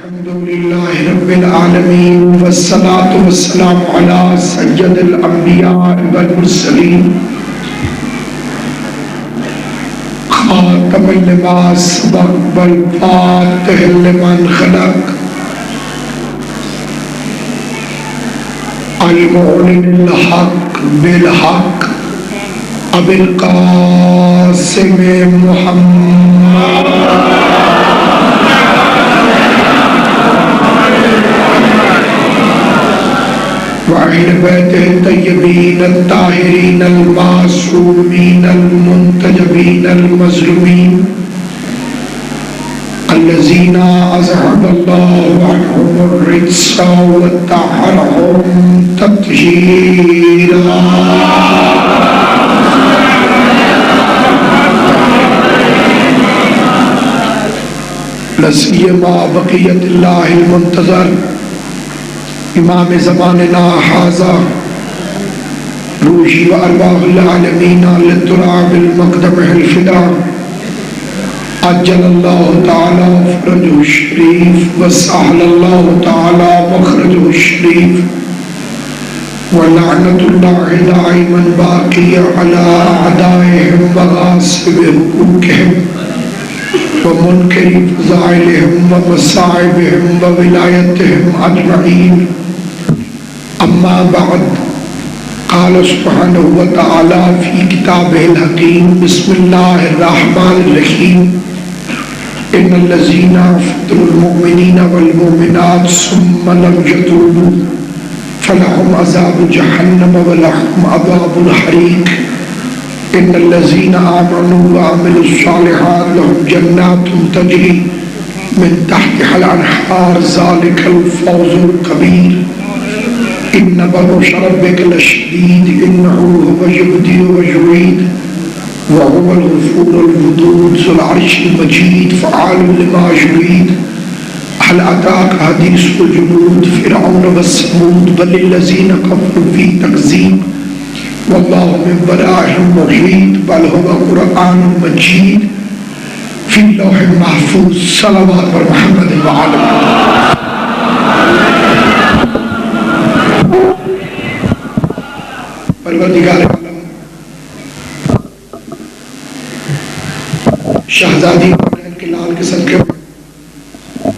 الحمد لله رب العالمين والصلاة والسلام على سيد الأنبياء والمرسلين خاتم لما سبق والفاتح لمن خلق المعلن الحق بالحق أبي القاسم محمد وأهل بيته الطيبين الطاهرين المعصومين المنتجبين المظلومين الذين أذهب الله عنهم الرجس وطهرهم تطهيرا لسيما بقية الله المنتظر امام زماننا حاضر روحی و ارواح العالمین للتراب المقدم الفدا عجل اللہ تعالی فرجہ الشریف وسهل اللہ تعالی مخرجہ الشریف ولعنت اللہ دائما باقی علی اعدائهم وغاصب حقوقهم ومنکر فضائلهم ومصائبهم وولایتهم اجمعین اما بعد قال سبحانه وتعالى في كتابه الحكيم بسم الله الرحمن الرحيم ان الذين فتنوا المؤمنين والمؤمنات ثم لم يتوبوا فلهم عذاب جهنم ولهم عذاب الحريق ان الذين آمنوا وعملوا الصالحات لهم جنات تجري من تحتها الانهار ذلك الفوز الكبير إن بطش ربك لشديد إنه هو يبدئ ويعيد وهو الغفور الودود ذو العرش المجيد فعال لما يريد هل أتاك حديث الجنود فرعون والثمود بل الذين كفروا في تكذيب والله من ورائهم محيط بل هو قرآن مجيد في اللوح المحفوظ صلوات محمد وعلى پروردگار عالم شہزادی حسین کے لال کے صدقے میں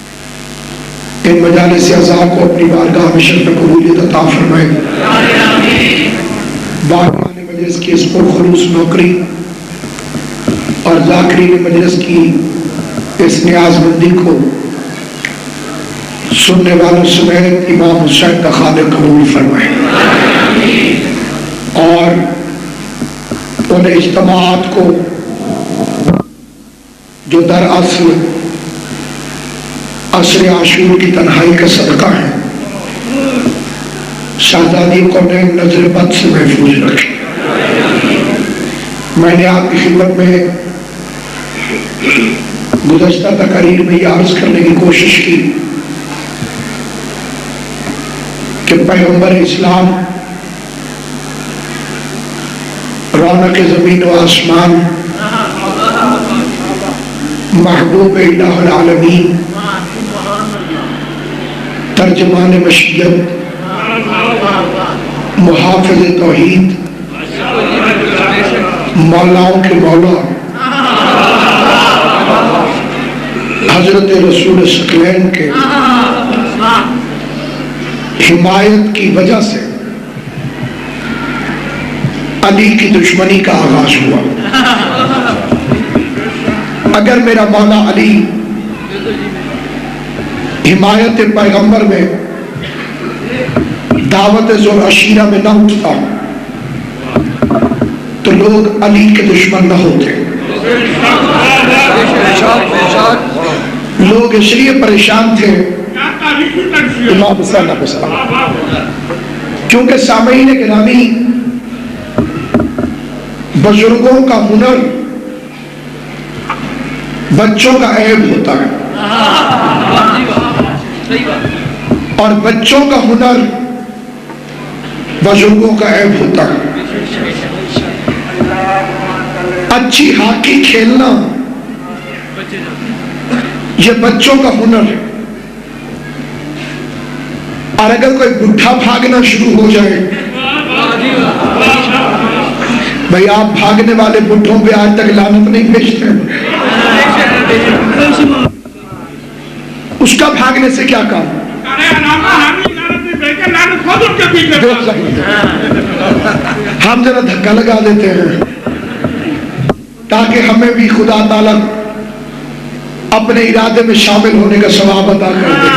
ان مجالس اعزاء کو اپنی بارگاہ میں شرف قبولیت عطا فرمائے بارگاہ مجلس کی اس پرخلوص نوکری اور ذاکرین مجلس کی اس نیاز مندی کو سننے والوں سمیت امام حسین کا خالق قبول فرمائے اور ان اجتماعات کو جو در اصل عصر عاشور کی تنہائی کا صدقہ ہے شہزادی کونین نظر بد سے محفوظ رکھے میں نے آپ کی خدمت میں گزشتہ تقاریر میں یہ عرض کرنے کی کوشش کی کہ پیغمبر اسلام رونق زمین و آسمان محبوب الہ العالمین ترجمان مشیت محافظ توحید مولاؤں کے مولا حضرت رسول ثقلین کے حمایت کی وجہ سے علی کی دشمنی کا آغاز ہوا اگر میرا مولا علی حمایت پیغمبر میں دعوت ذوال عشیرہ میں نہ اٹھتا تو لوگ علی کے دشمن نہ ہوتے لوگ اس لیے پریشان تھے کیونکہ سامعین گرامی بزرگوں کا ہنر بچوں کا عیب ہوتا ہے اور بچوں کا ہنر بزرگوں کا عیب ہوتا ہے اچھی ہاکی کھیلنا یہ بچوں کا ہنر ہے اور اگر کوئی بڈھا بھاگنا شروع ہو جائے، بھئی آپ بھاگنے والے بڈھوں پہ آج تک لعنت نہیں بھیجتے، اس کا بھاگنے سے کیا کام؟ ہم ذرا دھکا لگا دیتے ہیں تاکہ ہمیں بھی خدا تعالیٰ اپنے ارادے میں شامل ہونے کا ثواب عطا کر دے۔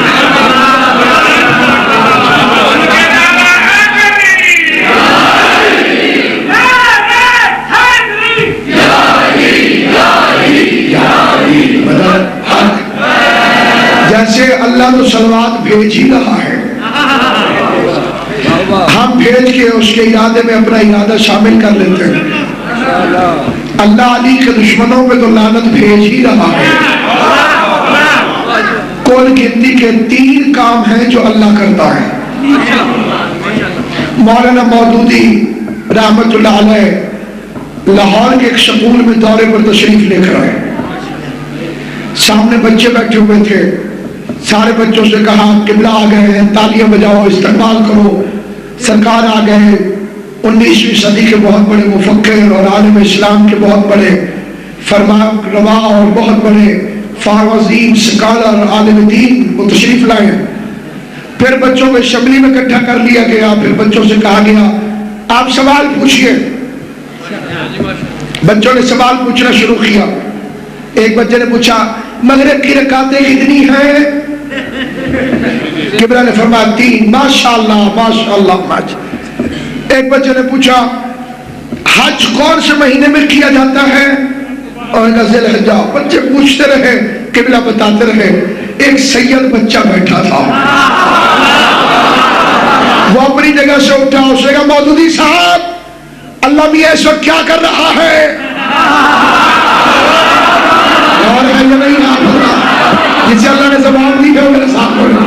جیسے اللہ تو صلوات بھیج ہی رہا ہے، ہم بھیج کے اس کے ارادے میں اپنا ارادہ شامل کر لیتے ہیں۔ اللہ علی کے دشمنوں پہ تو لعنت بھیج ہی رہا ہے۔ کل گنتی کے 3 کام ہیں جو اللہ کرتا ہے۔ مولانا مودودی رحمت اللہ علیہ لاہور کے ایک سکول میں دورے پر تشریف لے کر آئے، سامنے بچے بیٹھے ہوئے تھے، سارے بچوں سے کہا قبلہ آ گئے ہیں، تالیاں بجاؤ، استقبال کرو، سرکار آ گئے۔ 19ویں صدی کے بہت بڑے مفکر اور عالم اسلام کے بہت بڑے فرمان روا اور بہت بڑے فاروازین سکالر عالم دین وہ تشریف لائے۔ پھر بچوں کو اسمبلی میں اکٹھا کر لیا گیا، پھر بچوں سے کہا گیا آپ سوال پوچھئے۔ بچوں نے سوال پوچھنا شروع کیا۔ ایک بچے نے پوچھا مغرب کی رکعتیں کتنی ہیں؟ قبلہ نے فرمایا 3۔ ماشاءاللہ ماشاءاللہ۔ ایک بچے نے پوچھا حج کون سے مہینے میں کیا جاتا ہے؟ اور کہا ذی الحجہ۔ بچے پوچھتے رہے، قبلہ بتاتے رہے۔ ایک سید بچہ بیٹھا تھا، وہ اپنی جگہ سے اٹھا، اس نے کہا مودودی صاحب اللہ میاں اس وقت کیا کر رہا ہے؟ اور ہے یہ نہیں آپ ہوگا جسے اللہ نے زبان دی ہے میرے ساتھ بولے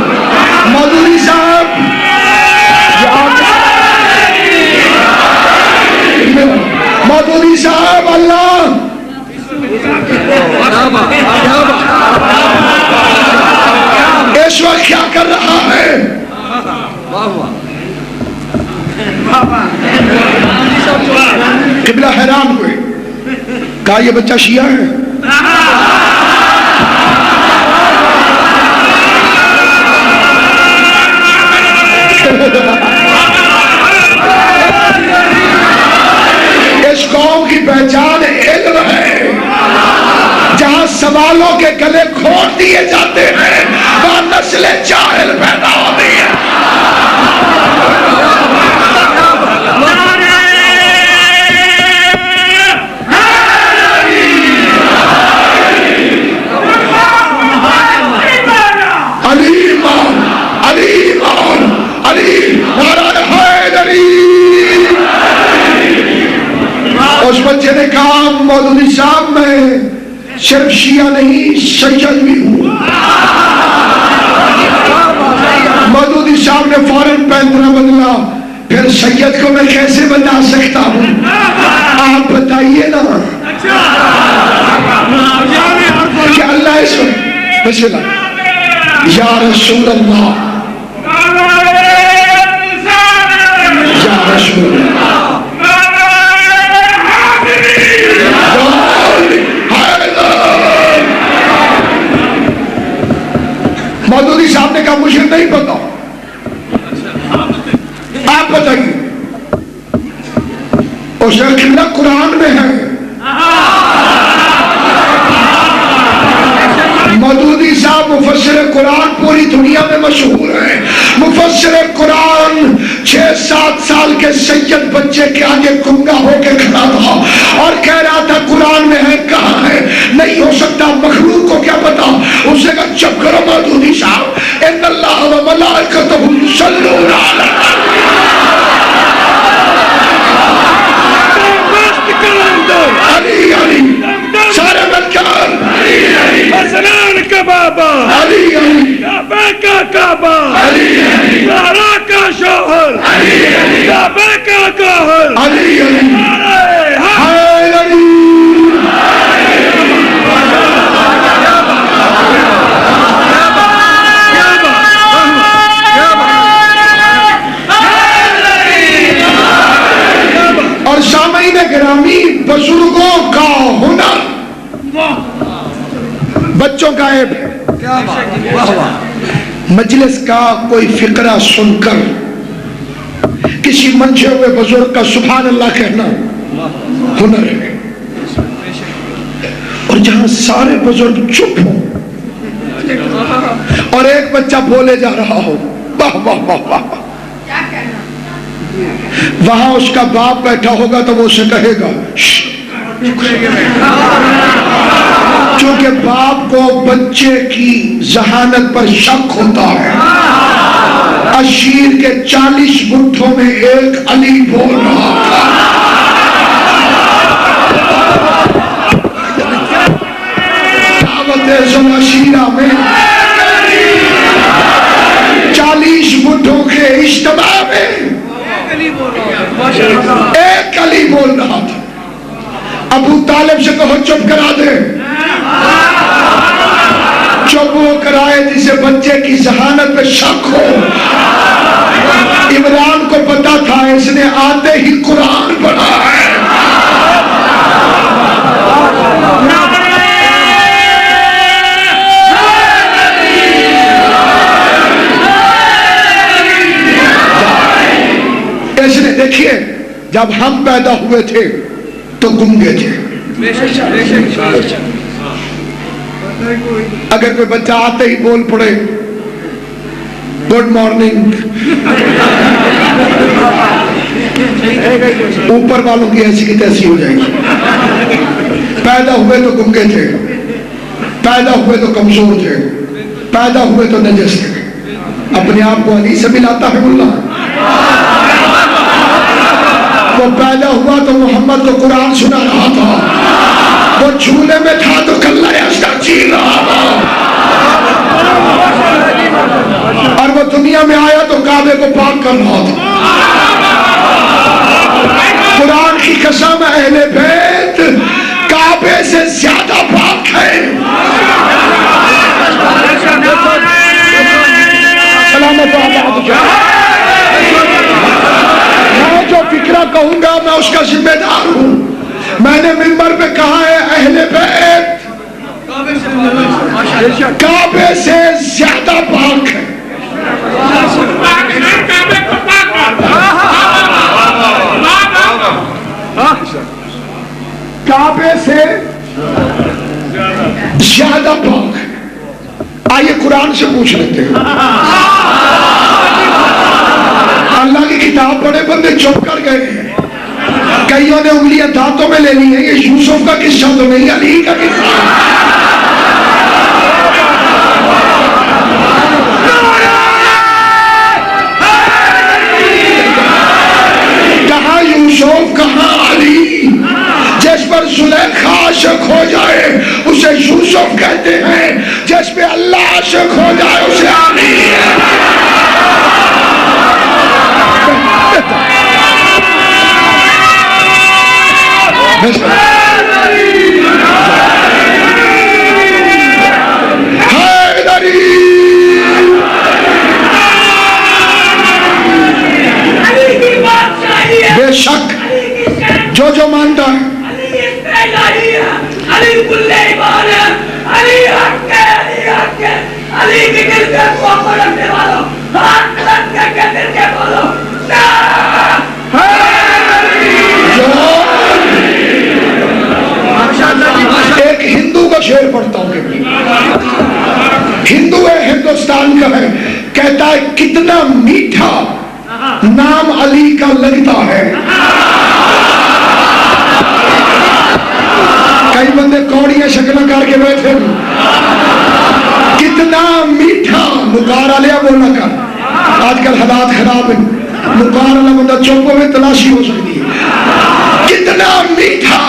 مودودی صاحب مودودی صاحب اللہ اس وقت کیا کر رہا ہے؟ قبلہ حیران ہوئے، کہا یہ بچہ شیعہ ہے؟ اس قوم کی پہچان علم ہے، جہاں سوالوں کے گلے کھوٹ دیے جاتے ہیں وہاں نسل جاہل پیدا ہوتی ہے۔ اس بچے نے کہا مولوی صاحب میں صرف شیعہ نہیں سید بھی ہوں۔ مولوی صاحب نے فوراً پینترا بدلا، پھر سید کو میں کیسے بتا سکتا ہوں؟ آپ بتائیے نا کہ اللہ اس وقت بسم اللہ یا رسول اللہ یا رسول اللہ مودودی صاحب نے کہا مجھے نہیں پتا، آپ بتائیے۔ اس نے قبلہ قرآن میں ہے۔ مودودی صاحب مفسر قرآن پوری دنیا میں مشہور ہیں۔ مفسر قرآن 6-7 سال کے سید بچے کے آگے گنگا ہو کے کھڑا تھا اور کہہ رہا تھا قرآن میں ہے کہاں ہے؟ نہیں ہو سکتا، مخلوق کو کیا پتا؟ اسے کہا چپ کرو مودودی صاحب، ان اللہ و ملائکتہ یصلون علی علی علی سارے ملکان حسنان کا بابا علی علی کعبہ کا کعبہ علی علی زہرا کا شوہر علی علی کعبہ کا گوہر علی علی ہائے علی مجلس کا کوئی فقرہ سن کر کسی منجھے ہوئے بزرگ کا سبحان اللہ کہنا ہنر ہے، اور جہاں سارے بزرگ چپ ہوں اور ایک بچہ بولے جا رہا ہو واہ واہ واہ واہ، وہاں اس کا باپ بیٹھا ہوگا تو وہ اسے کہے گا چونکہ باپ کو بچے کی ذہانت پر شک ہوتا ہے۔ اشیر کے 40 گٹھوں میں ایک علی بول رہا تھا۔ دعوت اشیرہ میں 40 گٹھوں کے اجتماع میں ایک علی بول رہا تھا۔ ابو طالب سے کہو چپ کرا دے، چپ وہ کرائے جسے بچے کی ذہانت پہ شک ہو۔ عمران کو پتا تھا اس نے آتے ہی قرآن پڑھا ہے۔ اس نے دیکھیے جب ہم پیدا ہوئے تھے تو گنگے تھے، اگر کوئی بچہ آتے ہی بول پڑے گڈ مارننگ، اوپر والوں کی ایسی کی تیسی ہو جائے گی۔ پیدا ہوئے تو گنگے تھے، پیدا ہوئے تو کمزور تھے، پیدا ہوئے تو نجس تھے۔ اپنے آپ کو علی سے ملاتا ہے ملا، وہ پیدا ہوا تو محمد کو قرآن سنا رہا تھا، وہ جھولے میں تھا تو کلہ ازدر چیر رہا تھا، اور وہ دنیا میں آیا تو کعبے کو پاک کر رہا تھا۔ قرآن کی قسم اہل بیت کعبے سے زیادہ پاک ہے۔ سلامت آباد جائے، میں جو فکرہ کہوں گا میں اس کا ذمہ دار ہوں۔ میں نے منبر پہ کہا ہے اہل بیت کعبے سے زیادہ پاک ہے۔ کعبے سے زیادہ پاک ہے۔ آئیے قرآن سے پوچھ لیتے ہیں۔ اللہ کی کتاب پڑھے بندے چپ کر گئے ہیں، کئیوں نے انگلیاں دانتوں میں لے لی ہیں۔ یہ یوسف کا قصہ تو نہیں، علی کا قصہ ہے۔ کہاں یوسف کہاں علی؟ جس پر زلیخا عاشق ہو جائے اسے یوسف کہتے ہیں، جس پہ اللہ عاشق ہو جائے اسے علی ہے۔ بے شک جو مانتا ہے ایک ہندو کا شعر پڑھتا ہوں، ہندو ہے، ہندوستان کا ہے، کہتا ہے کتنا میٹھا نام علی کا لگتا ہے۔ کئی بندے کوڑیاں شکلیں کر کے بیٹھے، کتنا میٹھا مکارا لیا بولا کر۔ آج کل حالات خراب ہیں، مکار والا بندہ چوکوں میں تلاشی ہو سکتی ہے۔ کتنا میٹھا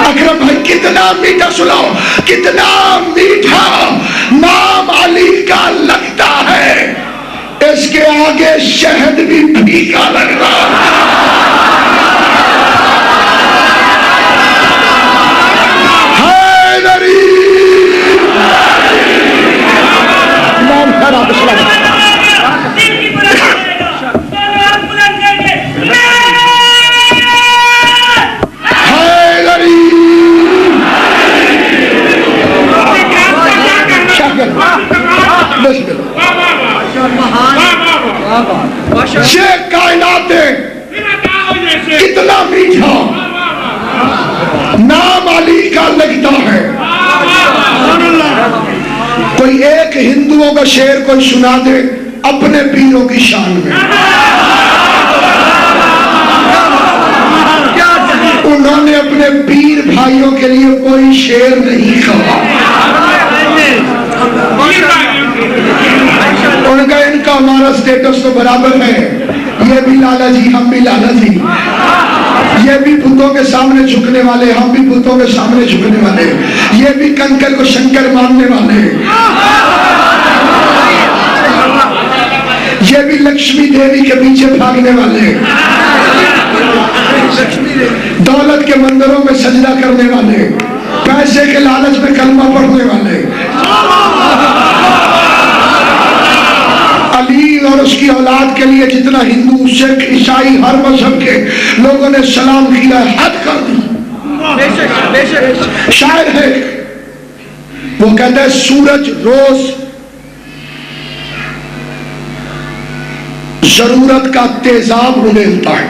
اکرم بھائی، کتنا میٹھا سناؤ، کتنا میٹھا نام علی کا لگتا ہے، اس کے آگے شہد بھی پھیکا لگتا حیدری۔ امام خیرات اسلام کیا کریں؟ بسم اللہ۔ یہ کائنات کتنا میٹھا نام علی کا لگتا ہے۔ کوئی ایک ہندوؤں کا شعر کوئی سنا دے اپنے پیروں کی شان میں۔ انہوں نے اپنے پیر بھائیوں کے لیے کوئی شعر نہیں کہا۔ ان کا ہمارا سٹیٹس تو برابر ہے، یہ بھی لالا جی ہم بھی لالا جی، یہ بھی بتوں کے سامنے جھکنے والے ہم بھی بتوں کے سامنے جھکنے والے، یہ بھی کنکر کو شنکر ماننے والے، یہ بھی لکشمی دیوی کے پیچھے بھاگنے والے، دولت کے مندروں میں سجدہ کرنے والے، پیسے کے لالچ میں کلمہ پڑھنے والے۔ علی اور اس کی اولاد کے لیے جتنا ہندو سکھ عیسائی ہر مذہب کے لوگوں نے سلام کیا ہے، حد کر دی۔ شاعر ہے وہ کہتا ہے سورج روز ضرورت کا تیزاب اڑیلتا ہے،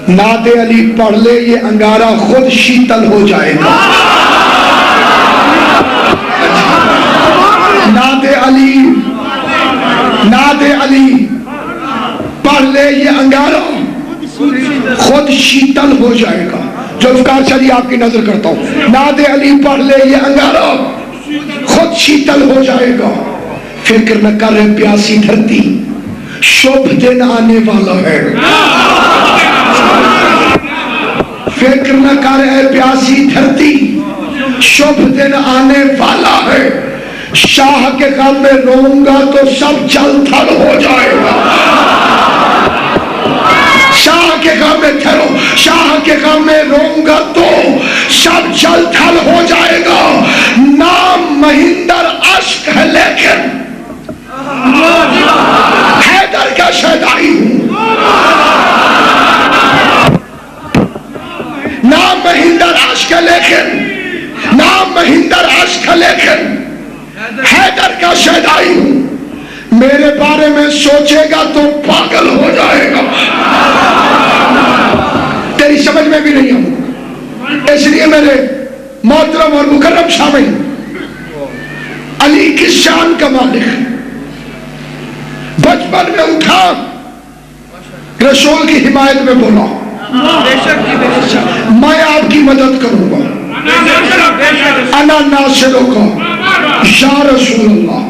نعت علی پڑھ لے یہ انگارہ خود شیتل ہو جائے گا۔ نعت علی پڑھ لے یہ انگارہ خود شیتل ہو جائے گا۔ ذوالفقار شاہ آپ کی نظر کرتا ہوں، نعت علی پڑھ لے یہ انگارہ خود شیتل ہو جائے گا۔ فکر نہ کر پیاسی دھرتی شبھ دن آنے والا ہے، فکر نہ کر پیاسی دھرتی شبھ دن آنے والا ہے۔ شاہ کے غم میں روؤں گا تو سب جل تھل ہو جائے گا۔ شاہ کے غم میں ٹھہرو، شاہ کے غم میں روؤں گا تو سب جل تھل ہو جائے گا۔ نام مہندر اشک ہے لیکن حیدر کا شہدائی ہوں۔ نام مہندر اشک ہے لیکن، نام مہندر اشک ہے لیکن حیدر کا شہدائی ہوں۔ میرے بارے میں سوچے گا تو پاگل ہو جائے گا۔ تیری سمجھ میں بھی نہیں ہوں، اس لیے میرے محترم اور مکرم سامعین، علی کی شان کا مالک بچپن میں اٹھا، رسول کی حمایت میں بولا میں آپ کی مدد کروں گا، انا ناصروں کا یا رسول اللہ۔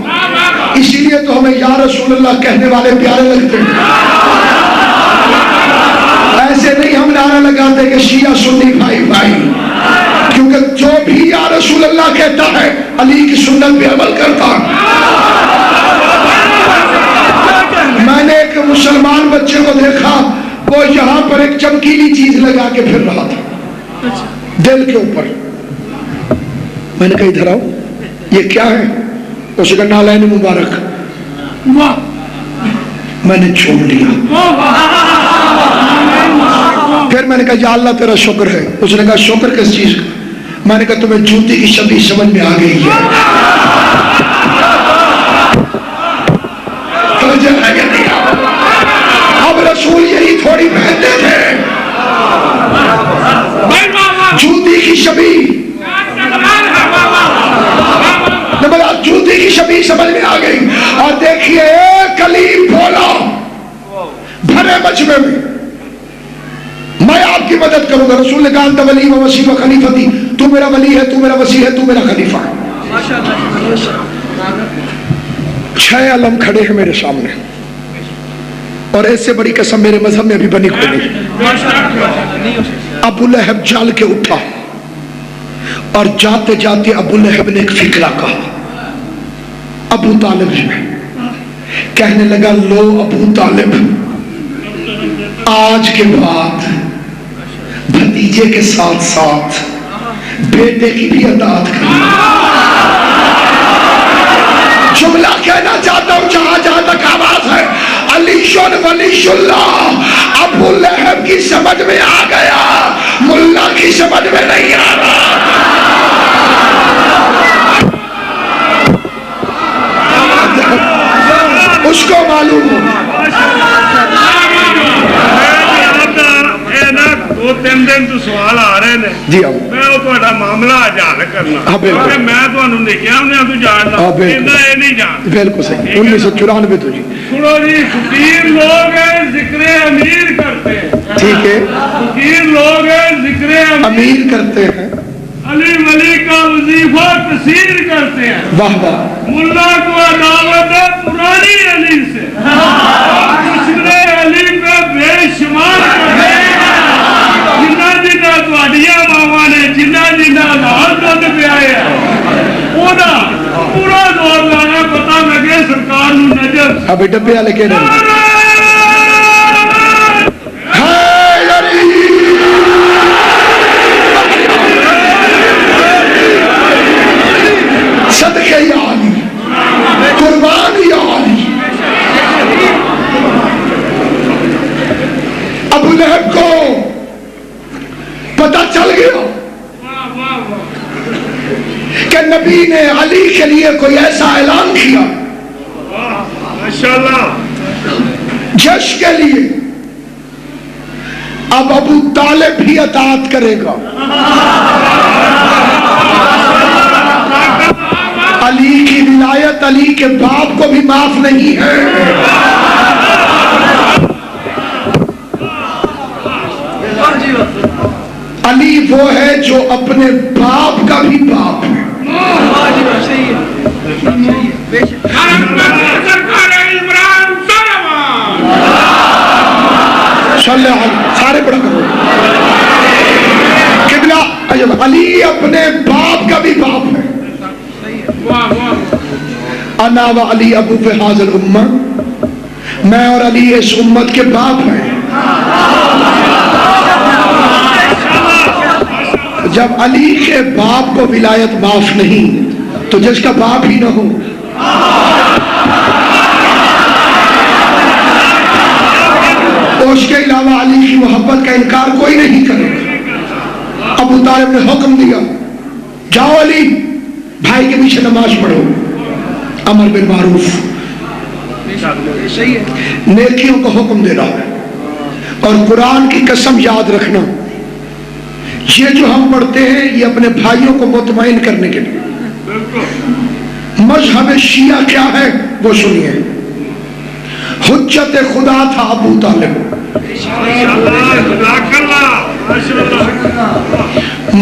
اسی لیے تو ہمیں یا رسول اللہ کہنے والے پیارے لگتے ہیں۔ ایسے نہیں ہم نعرہ لگاتے کہ شیعہ سنی بھائی بھائی، کیونکہ جو بھی یا رسول اللہ کہتا ہے علی کی سنت پہ عمل کرتا ہے۔ میں نے ایک مسلمان بچے کو دیکھا، وہ یہاں پر ایک چمکیلی چیز لگا کے پھر رہا تھا دل کے اوپر۔ میں نے کہا ادھر آؤ، یہ کیا ہے؟ اس کا نالین مبارک۔ میں نے چھوڑ دیا، پھر میں نے کہا یا اللہ تیرا شکر ہے۔ اس نے کہا شکر کس چیز کا؟ میں نے کہا تمہیں جوتی کی شبیہ سمجھ میں آ گئی ہے۔ اب رسول یہی تھوڑی پہنتے تھے، جوتی کی شبیہ، جوتی کی شبیہ سمجھ میں آ گئی۔ اور دیکھیے ایک علی بولا بھرے مجمع میں میں آپ کی مدد کروں گا۔ رسول نے کہا انت ولی و وصی و خلیفتی، تو میرا ولی ہے، تو میرا وصی ہے، تو میرا خلیفہ ہے۔ 6 علم کھڑے ہیں میرے سامنے، اور ایسے بڑی قسم میرے مذہب میں ابھی بنی کوئی نہیں۔ ابو لہب جال کے اٹھا، اور جاتے جاتے ابو لہب نے ایک فکرہ کہا ابو طالب سے، کہنے لگا لو ابو طالب، آج کے بعد بھتیجے کے ساتھ ساتھ بیٹے کی بھی اطاعت کرنا۔ جملہ کہنا چاہتا ہوں جہاں جہاں تک آواز ہے، علی ولی اللہ ابو لہب کی سمجھ میں آ گیا، ملا کی سمجھ میں نہیں آ رہا۔ ذہن تو سوال آ رہے ہیں جی میں وہ تہاڈا معاملہ اج حل کرنا کیونکہ میں تانوں لکھیا انہاں تو جاننا ایندا اے نہیں جان بالکل صحیح 1994 تو جی سنو جی فقیر لوگ ذکر امیر کرتے ہیں ٹھیک ہے فقیر لوگ ذکر امیر کرتے ہیں علی ولی کا وظیفہ کثیر کرتے ہیں واہ واہ ملا کو عداوت ہے پرانی علی سے دوسرے علی پہ بے شمار کرتے ہیں جنہ جنہ تواڈیاں ماواں نے جنہ جنہ نال دودھ پیائے اودا پورا دور لانا پتہ لگے سرکار نو نجف ابھی ڈبے والے کہہ رہے ہیں صدقے یا علی قربان یا علی ابو لہب کو پتہ چل گیا کہ نبی نے علی کے لیے کوئی ایسا اعلان کیا ماشاءاللہ جش کے لیے اب ابو طالب بھی اطاعت کرے گا علی کی ولایت علی کے باپ کو بھی معاف نہیں ہے علی وہ ہے جو اپنے باپ کا بھی باپ ہے سارے پڑھا کرو قبلہ علی اپنے باپ کا بھی باپ ہے انا و علی ابو فی حاضر امہ میں اور علی اس امت کے باپ ہیں جب علی کے باپ کو ولایت معاف نہیں تو جس کا باپ ہی نہ ہو اس کے علاوہ علی کی محبت کا انکار کوئی نہیں کرے گا ابو طالب نے حکم دیا جاؤ علی بھائی کے پیچھے نماز پڑھو امر بالمعروف نیکیوں کو حکم دے رہا ہے اور قرآن کی قسم یاد رکھنا یہ جو ہم پڑھتے ہیں یہ اپنے بھائیوں کو مطمئن کرنے کے لیے مذہب شیعہ کیا ہے وہ سنیے حجت خدا تھا ابو طالب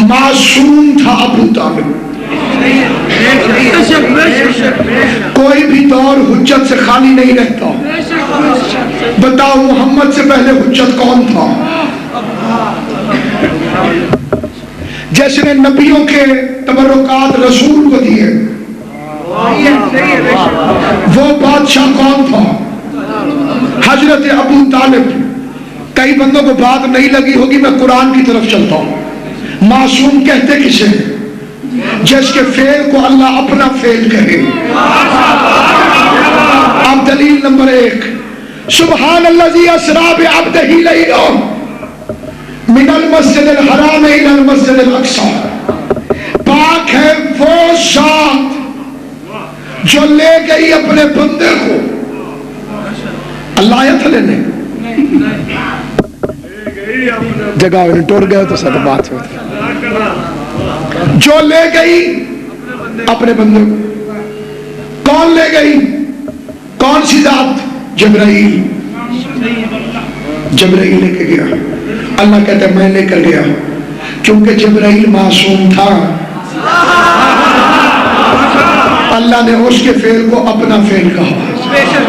معصوم تھا ابو طالب کوئی بھی دور حجت سے خالی نہیں رہتا بتاؤ محمد سے پہلے حجت کون تھا جس نے نبیوں کے تبرکات رسول کو دیے وہ بادشاہ کون تھا حضرت ابو طالب کئی بندوں کو بات نہیں لگی ہوگی میں قرآن کی طرف چلتا ہوں معصوم کہتے کسے جس کے فعل کو اللہ اپنا فعل کہے اب دلیل نمبر 1 سبحان الذی اسری بعبدہ لیلا من المسجد الحرام الى المسجد الاقصی پاک ہے وہ ذات جو لے گئی اپنے بندے کو اللہ آیت لینے جگہ ٹوٹ گئے تو سب بات ہوتی جو لے گئی اپنے بندے کو کون لے گئی کون سی ذات جبرائیل جبرائیل لے کے گیا اللہ کہتا ہے میں لے کر گیا کیونکہ جبرائیل معصوم تھا اللہ نے اس کے فعل کو اپنا فعل کہا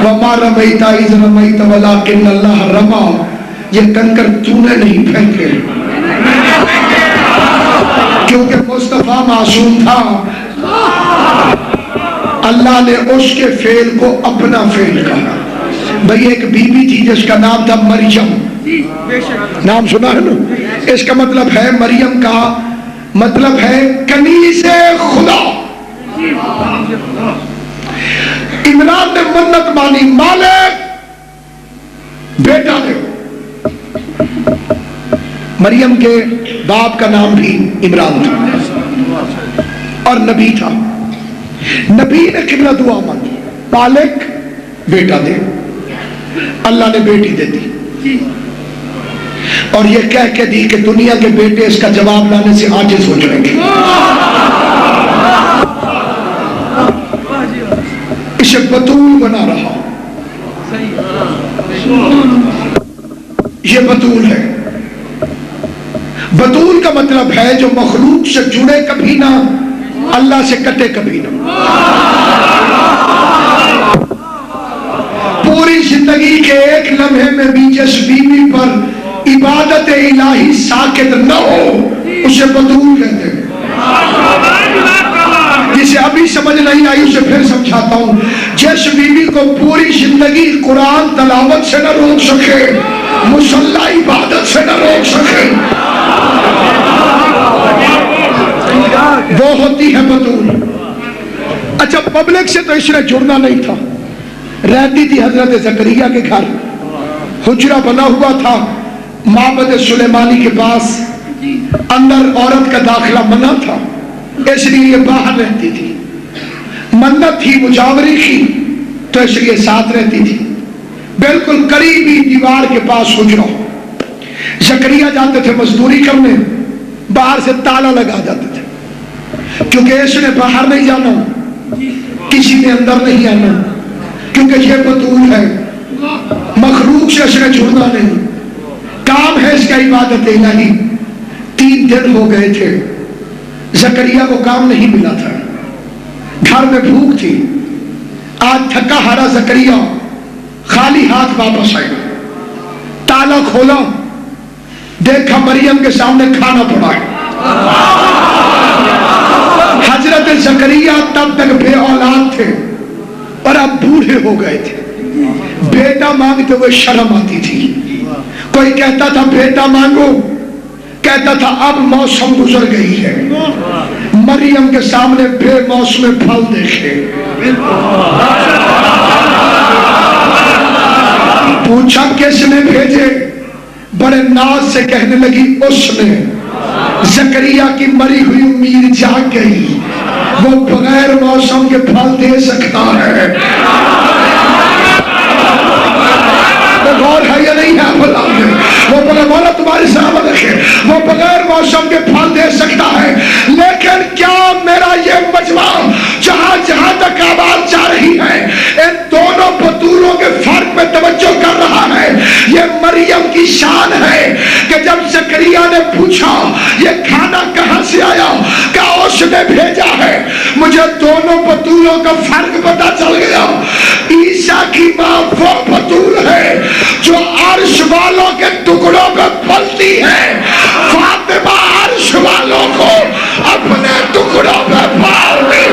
وَمَا رَمَيْتَ إِذْ رَمَيْتَ وَلَكِنَّ اللَّهَ رَمَى یہ کنکر تو نے نہیں پھینکے کیونکہ مصطفیٰ معصوم تھا اللہ نے اس کے فعل کو اپنا فعل کہا بھئی ایک بی بی تھی جس کا نام تھا مریم نام سنا ہے نا اس کا مطلب ہے مریم کا مطلب ہے کنیز خدا عمران نے منت مانی مالک بیٹا دے مریم کے باپ کا نام بھی عمران تھا اور نبی تھا نبی نے قبلہ دعا مانگی مالک بیٹا دے اللہ نے بیٹی دے دی اور یہ کہہ کے دی کہ دنیا کے بیٹے اس کا جواب لانے سے عاجز ہو جائیں گے. اسے بطول بنا رہا. یہ بطول ہے. بطول کا مطلب ہے جو مخلوق سے جڑے کبھی نہ, اللہ سے کٹے کبھی نہ. پوری زندگی کے ایک لمحے میں بھی جس بیوی پر عبادت الہی ساکت نہ ہو اسے بطول کہتے ہیں. جسے ابھی سمجھ نہیں آئی اسے پھر سمجھاتا ہوں. جس بیوی کو پوری زندگی قرآن تلاوت سے نہ روک سکے, مصلی عبادت سے نہ روک سکے, وہ ہوتی ہے بطول. اچھا, پبلک سے تو اس نے جڑنا نہیں تھا. رہتی تھی حضرت زکریا کے گھر, حجرہ بنا ہوا تھا معبد سلیمانی کے پاس. اندر عورت کا داخلہ منع تھا, اس لیے یہ باہر رہتی تھی. منت تھی, مجاوری کی, تو اس لیے ساتھ رہتی تھی. بالکل قریبی دیوار کے پاس حجرہ. زکریا جاتے تھے مزدوری کرنے, باہر سے تالا لگا جاتے تھے, کیونکہ اس نے باہر نہیں جانا, کسی نے اندر نہیں آنا, کیونکہ یہ بطول ہے. مخلوق سے اس نے جڑنا نہیں. کام ہے اس کا عبادت الہی. 3 دن ہو گئے تھے, زکریا کو کام نہیں ملا تھا, گھر میں بھوک تھی. آج تھکا ہارا زکریا خالی ہاتھ واپس آئے. تالا کھولا, دیکھا مریم کے سامنے کھانا پڑا ہے. حضرت زکریا تب تک بے اولاد تھے اور اب بوڑھے ہو گئے تھے. بیٹا مانگتے ہوئے شرم آتی تھی. کوئی کہتا تھا بیٹا مانگو, کہتا تھا اب موسم گزر گئی ہے. مریم کے سامنے بے موسم پھل دیکھے. پوچھا کس نے بھیجے, بڑے ناز سے کہنے لگی اس نے. زکریا کی مری ہوئی امید جاگ گئی, وہ بغیر موسم کے پھل دے سکتا ہے. غور ہے یا نہیں ہے؟ وہ مولا تمہاری سلامت رکھے, وہ بغیر موسم کے پھل دے سکتا ہے. لیکن کیا میرا یہ مجمع جہاں جہاں تک آواز جا رہی ہے ان دونوں بطولوں کے فرق میں توجہ کر رہا ہے؟ یہ مریم کی شان ہے کہ جب زکریا نے پوچھا یہ کھانا کہاں سے آیا, کہا اس نے بھیجا ہے. مجھے دونوں بطولوں کا فرق پتا چل گیا. عیسیٰ کی ماں وہ بطول ہے جو عرش والوں کے ٹکڑوں پہ پلتی ہے. فاطمہ عرش والوں کو اپنے ٹکڑوں پہ پال دی.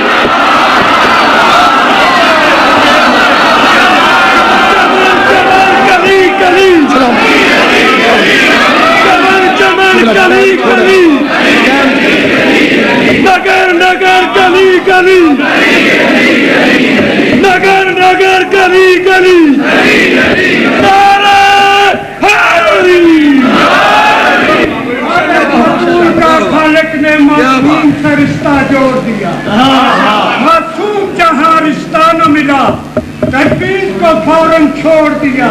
نگر نگر گلی گلی, نگر نگر گلی گلی, نعرہ حیدری. کا خالق نے معصوم سے رشتہ جوڑ دیا. معصوم جہاں رشتہ نہ ملا تربیت کو فوراً چھوڑ دیا.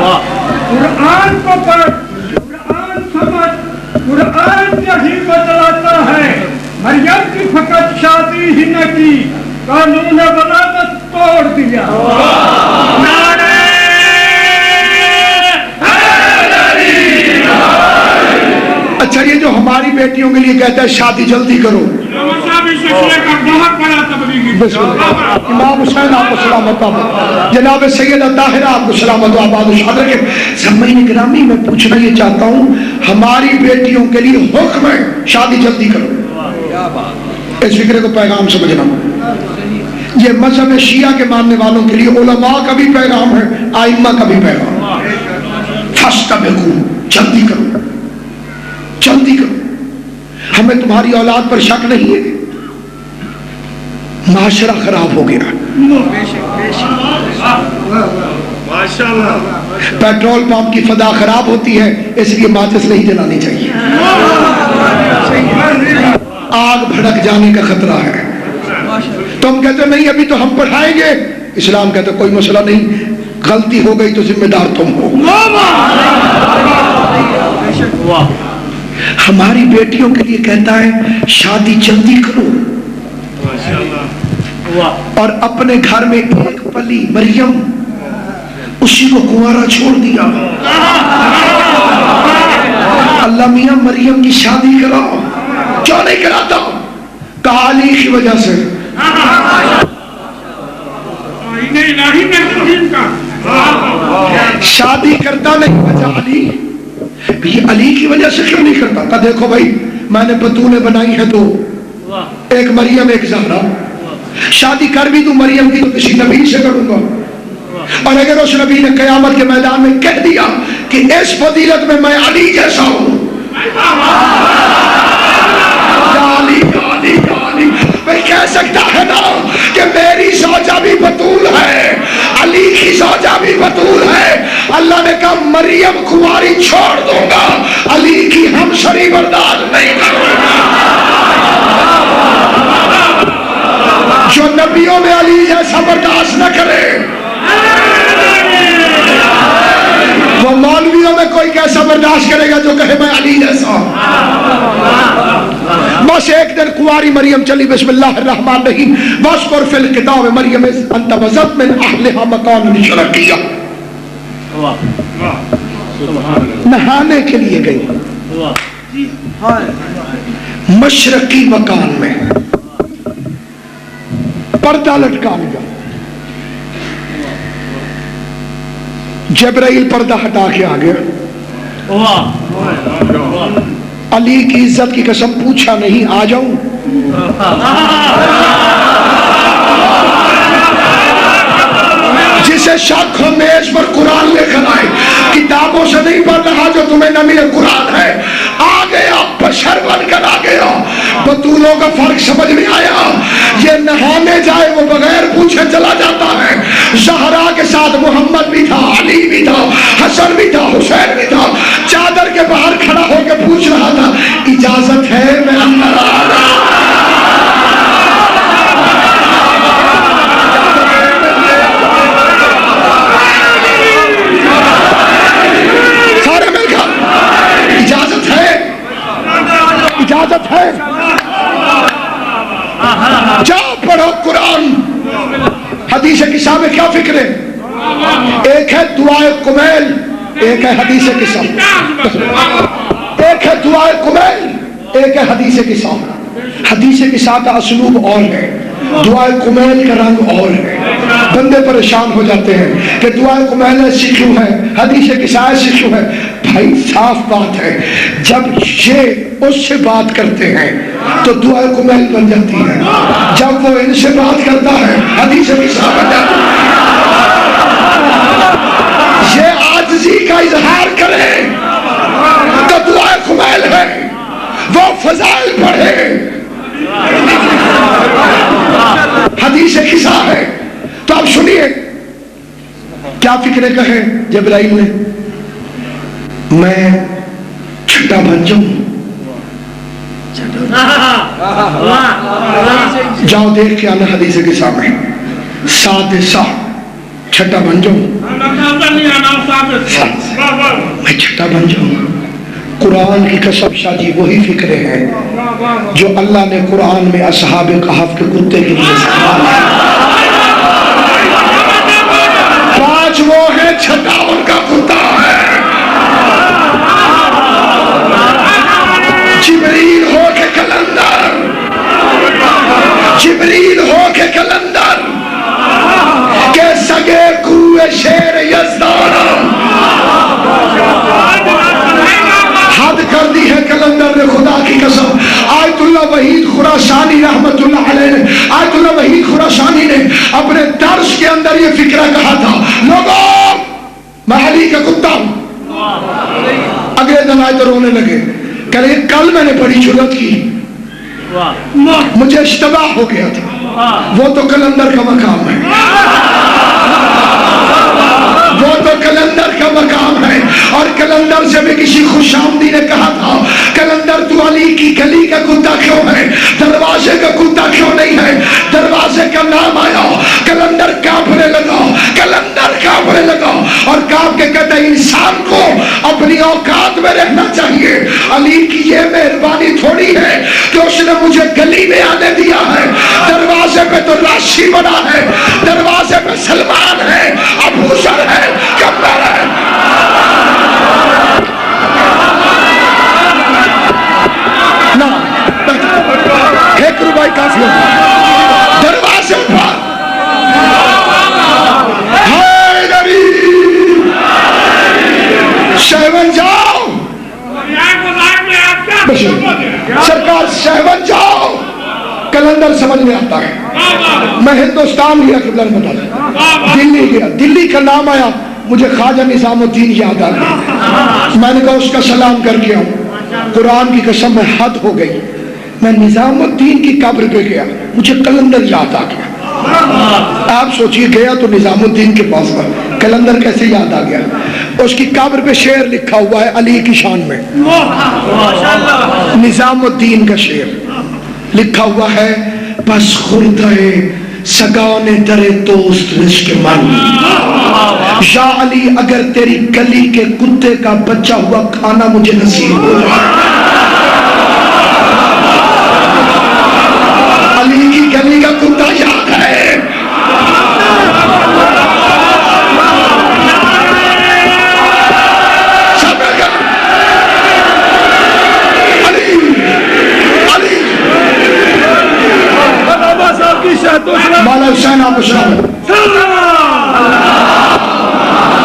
قرآن کو پڑھ, قرآن سمجھ, قرآن یہی بتلاتا ہے. مریم کی فقط شادی ہی نہ کی, قانون ولادت توڑ دیا. نعرہ حیدری. اچھا, یہ جو ہماری بیٹیوں کے لیے کہتا ہے شادی جلدی کرو, بسم اللہ. امام حسین آپ کو سلامت آباد, جناب سیدہ طاہرہ آپ کو سلامت آباد. حضرت سامعین گرامی, میں پوچھنا یہ چاہتا ہوں ہماری بیٹیوں کے لیے حکم ہے شادی جلدی کرو. اس فکرے کو پیغام سمجھنا. یہ مذہب شیعہ کے ماننے والوں کے لیے علماء کا بھی پیغام ہے, ائمہ کا بھی پیغام. فاستبقوا, جلدی کرو, جلدی کرو. ہمیں تمہاری اولاد پر شک نہیں ہے. معاشرہ خراب ہو گیا. پیٹرول پمپ کی فضا خراب ہوتی ہے, اس لیے ماچس نہیں جلانی چاہیے. آگ بھڑک جانے کا خطرہ ہے. تم کہتے نہیں ابھی تو ہم پڑھائیں گے, اسلام کہتے کوئی مسئلہ نہیں, غلطی ہو گئی تو ذمہ دار تم ہو. ہماری بیٹیوں کے لیے کہتا ہے شادی جلدی کرو، اور اپنے گھر میں ایک پلی مریم اسی کو کنوارا چھوڑ دیا۔ اللہ میاں مریم کی شادی کراؤ، کیوں نہیں کراتا؟ کہا علی کی وجہ سے۔ شادی کرتا نہیں وجہ علی، یہ علی کی وجہ سے کیوں نہیں کرتا؟ کہا دیکھو بھائی میں نے بطولیں بنائی ہیں دو، ایک مریم ایک زہرا، شادی کر بھی دوں مریم کی تو کسی نبی سے کروں گا، اور اگر اس نبی نے قیامت کے میدان میں کہہ دیا کہ اس فضیلت میں میں علی جیسا ہوں، میں کہہ سکتا ہے نا کہ میری زوجہ بھی بطول ہے، علی کی زوجہ بھی بطول ہے۔ اللہ نے کہا مریم کنواری چھوڑ دوں گا، علی کی ہمشری برداشت نہیں کروں گا۔ جو نبیوں میں علی جیسا برداشت نہ کرے، وہ مولویوں میں کوئی کیسا برداشت کرے گا جو کہے میں علی جیسا؟ بس ایک دن کنواری مریم چلی، بسم اللہ الرحمن الرحیم، واذکر فی الکتاب مریم اذ انتبذت من اہلہا مکانا شرقیہ، نہانے کے لیے گئی مشرقی مکان میں، پردہ لٹکا لیا، جبرائیل پردہ ہٹا کے آ گیا۔ علی کی عزت کی قسم پوچھا نہیں آ جاؤں؟ جسے شک ہو میز پر قرآن لے کر آئے، کتابوں سے نہیں پڑھ رہا جو تمہیں نہ ملے، قرآن ہے، آ گیا بشر بن کر آ گیا۔ بطولوں کا فرق سمجھ میں آیا، یہ نہانے جائے وہ بغیر پوچھے چلا جاتا ہے۔ زہرا کے ساتھ محمد بھی تھا، علی بھی تھا، حسن بھی تھا، حسین بھی تھا، چادر کے باہر کھڑا ہو کے پوچھ رہا تھا اجازت ہے میں اندر آ رہا ہوں؟ اجازت ہے؟ جاؤ پڑھو قرآن۔ حدیث قصہ میں کیا فکر ہے؟ ایک ہے دعائے کمیل، ایک ہے حدیث قصہ، ایک ہے دعائے کمیل، ایک ہے حدیث قصہ۔ حدیث قصہ کا اسلوب اور ہے، دعائے کمیل کا رنگ اور ہے۔ بندے پریشان ہو جاتے ہیں کہ دعائے کمیل ایسی کیوں ہے، حدیث قصہ ایسی کیوں ہے؟ بھائی صاف بات ہے، جب یہ اس سے بات کرتے ہیں تو دعائے کمیل بن جاتی ہے، جب وہ ان سے بات کرتا ہے حدیث قصہ بن جاتی ہے۔ یہ عاجزی کا اظہار کرے تو دعائے کمیل ہے، وہ فضائل پڑھے حدیث قصہ ہے۔ تو آپ سنیے کیا فکرے کہے جبرائیل نے، میں چھٹا بن جاؤں؟ جاؤ دیکھ کے آنا حدیث کے سامنے، سادسہ چھٹا بن جاؤں، میں چھٹا بن جاؤں۔ قرآن کی قسم شاہ جی وہی فکرے ہیں جو اللہ نے قرآن میں اصحاب کہف کے کتے کے لیے سکھایا۔ پانچ وہ ہے، چھٹا ان کا کتا ہے۔ جبریل ہو کے کلندر، جبریل ہو کے کلندر کہ سگے کوئے شیر یزدان، حد کر دی ہے کلندر نے خدا کی قسم۔ آیت اللہ وحید خراسانی رحمت اللہ علیہ نے، آیت اللہ وحید خراسانی نے اپنے درس کے اندر یہ فکرہ کہا تھا، لوگوں میں علی کا کتا ہوں۔ اگلے دن آئے تو رونے لگے، کہ کل میں نے بڑی جرات کی، مجھے اشتباہ ہو گیا تھا، وہ تو کلندر کا مقام ہے، وہ تو کلندر کا مقام ہے۔ اور کلندر سے بھی کسی خوش آمدی نے کہا تھا، کلندر تو علی کی گلی کا کتا کیوں ہے، دروازے کا کتا کیوں نہیں ہے؟ دروازے کا نام آیا، کلندر کانپنے لگا، کلندر کانپنے لگا، اور کانپ کے کہتا ہے انسان کو اپنی اوقات میں رہنا چاہیے. علی کی یہ مہربانی تھوڑی ہے کہ اس نے مجھے گلی میں آنے دیا ہے. دروازے پہ تو راشی بنا ہے, دروازے پہ سلمان ہے, ابو ذر ہے, کمر ہے. نہ ایک روپے کافی ہوگا. دروازے پر ہائے نبی شہون جاؤ, سرکار شہون جاؤ. کلندر سمجھ میں آتا ہے. میں ہندوستان گیا, قبلہ نے بتا دیا, دلی گیا, دلی کا نام آیا, مجھے خواجہ نظام الدین یاد آ گیا. میں نے کہا اس کا سلام کر کے آؤں. قرآن کی قسم میں حد ہو گئی. میں نظام الدین کی قبر پہ گیا, مجھے کلندر یاد آ گیا. آپ سوچئے گیا تو نظام الدین کے پاس پر, کلندر کیسے یاد آ گیا؟ اس کی قبر پہ شعر لکھا ہوا ہے علی کی شان میں. نظام الدین کا شعر لکھا ہوا ہے, بس خردہ سگانے درے دوست رشک من, یا علی اگر تیری گلی کے کتے کا بچہ ہوا کھانا مجھے نصیب ہو جائے. علی کی گلی کا کتا یاد ہے. مولا حسین آپ شامل,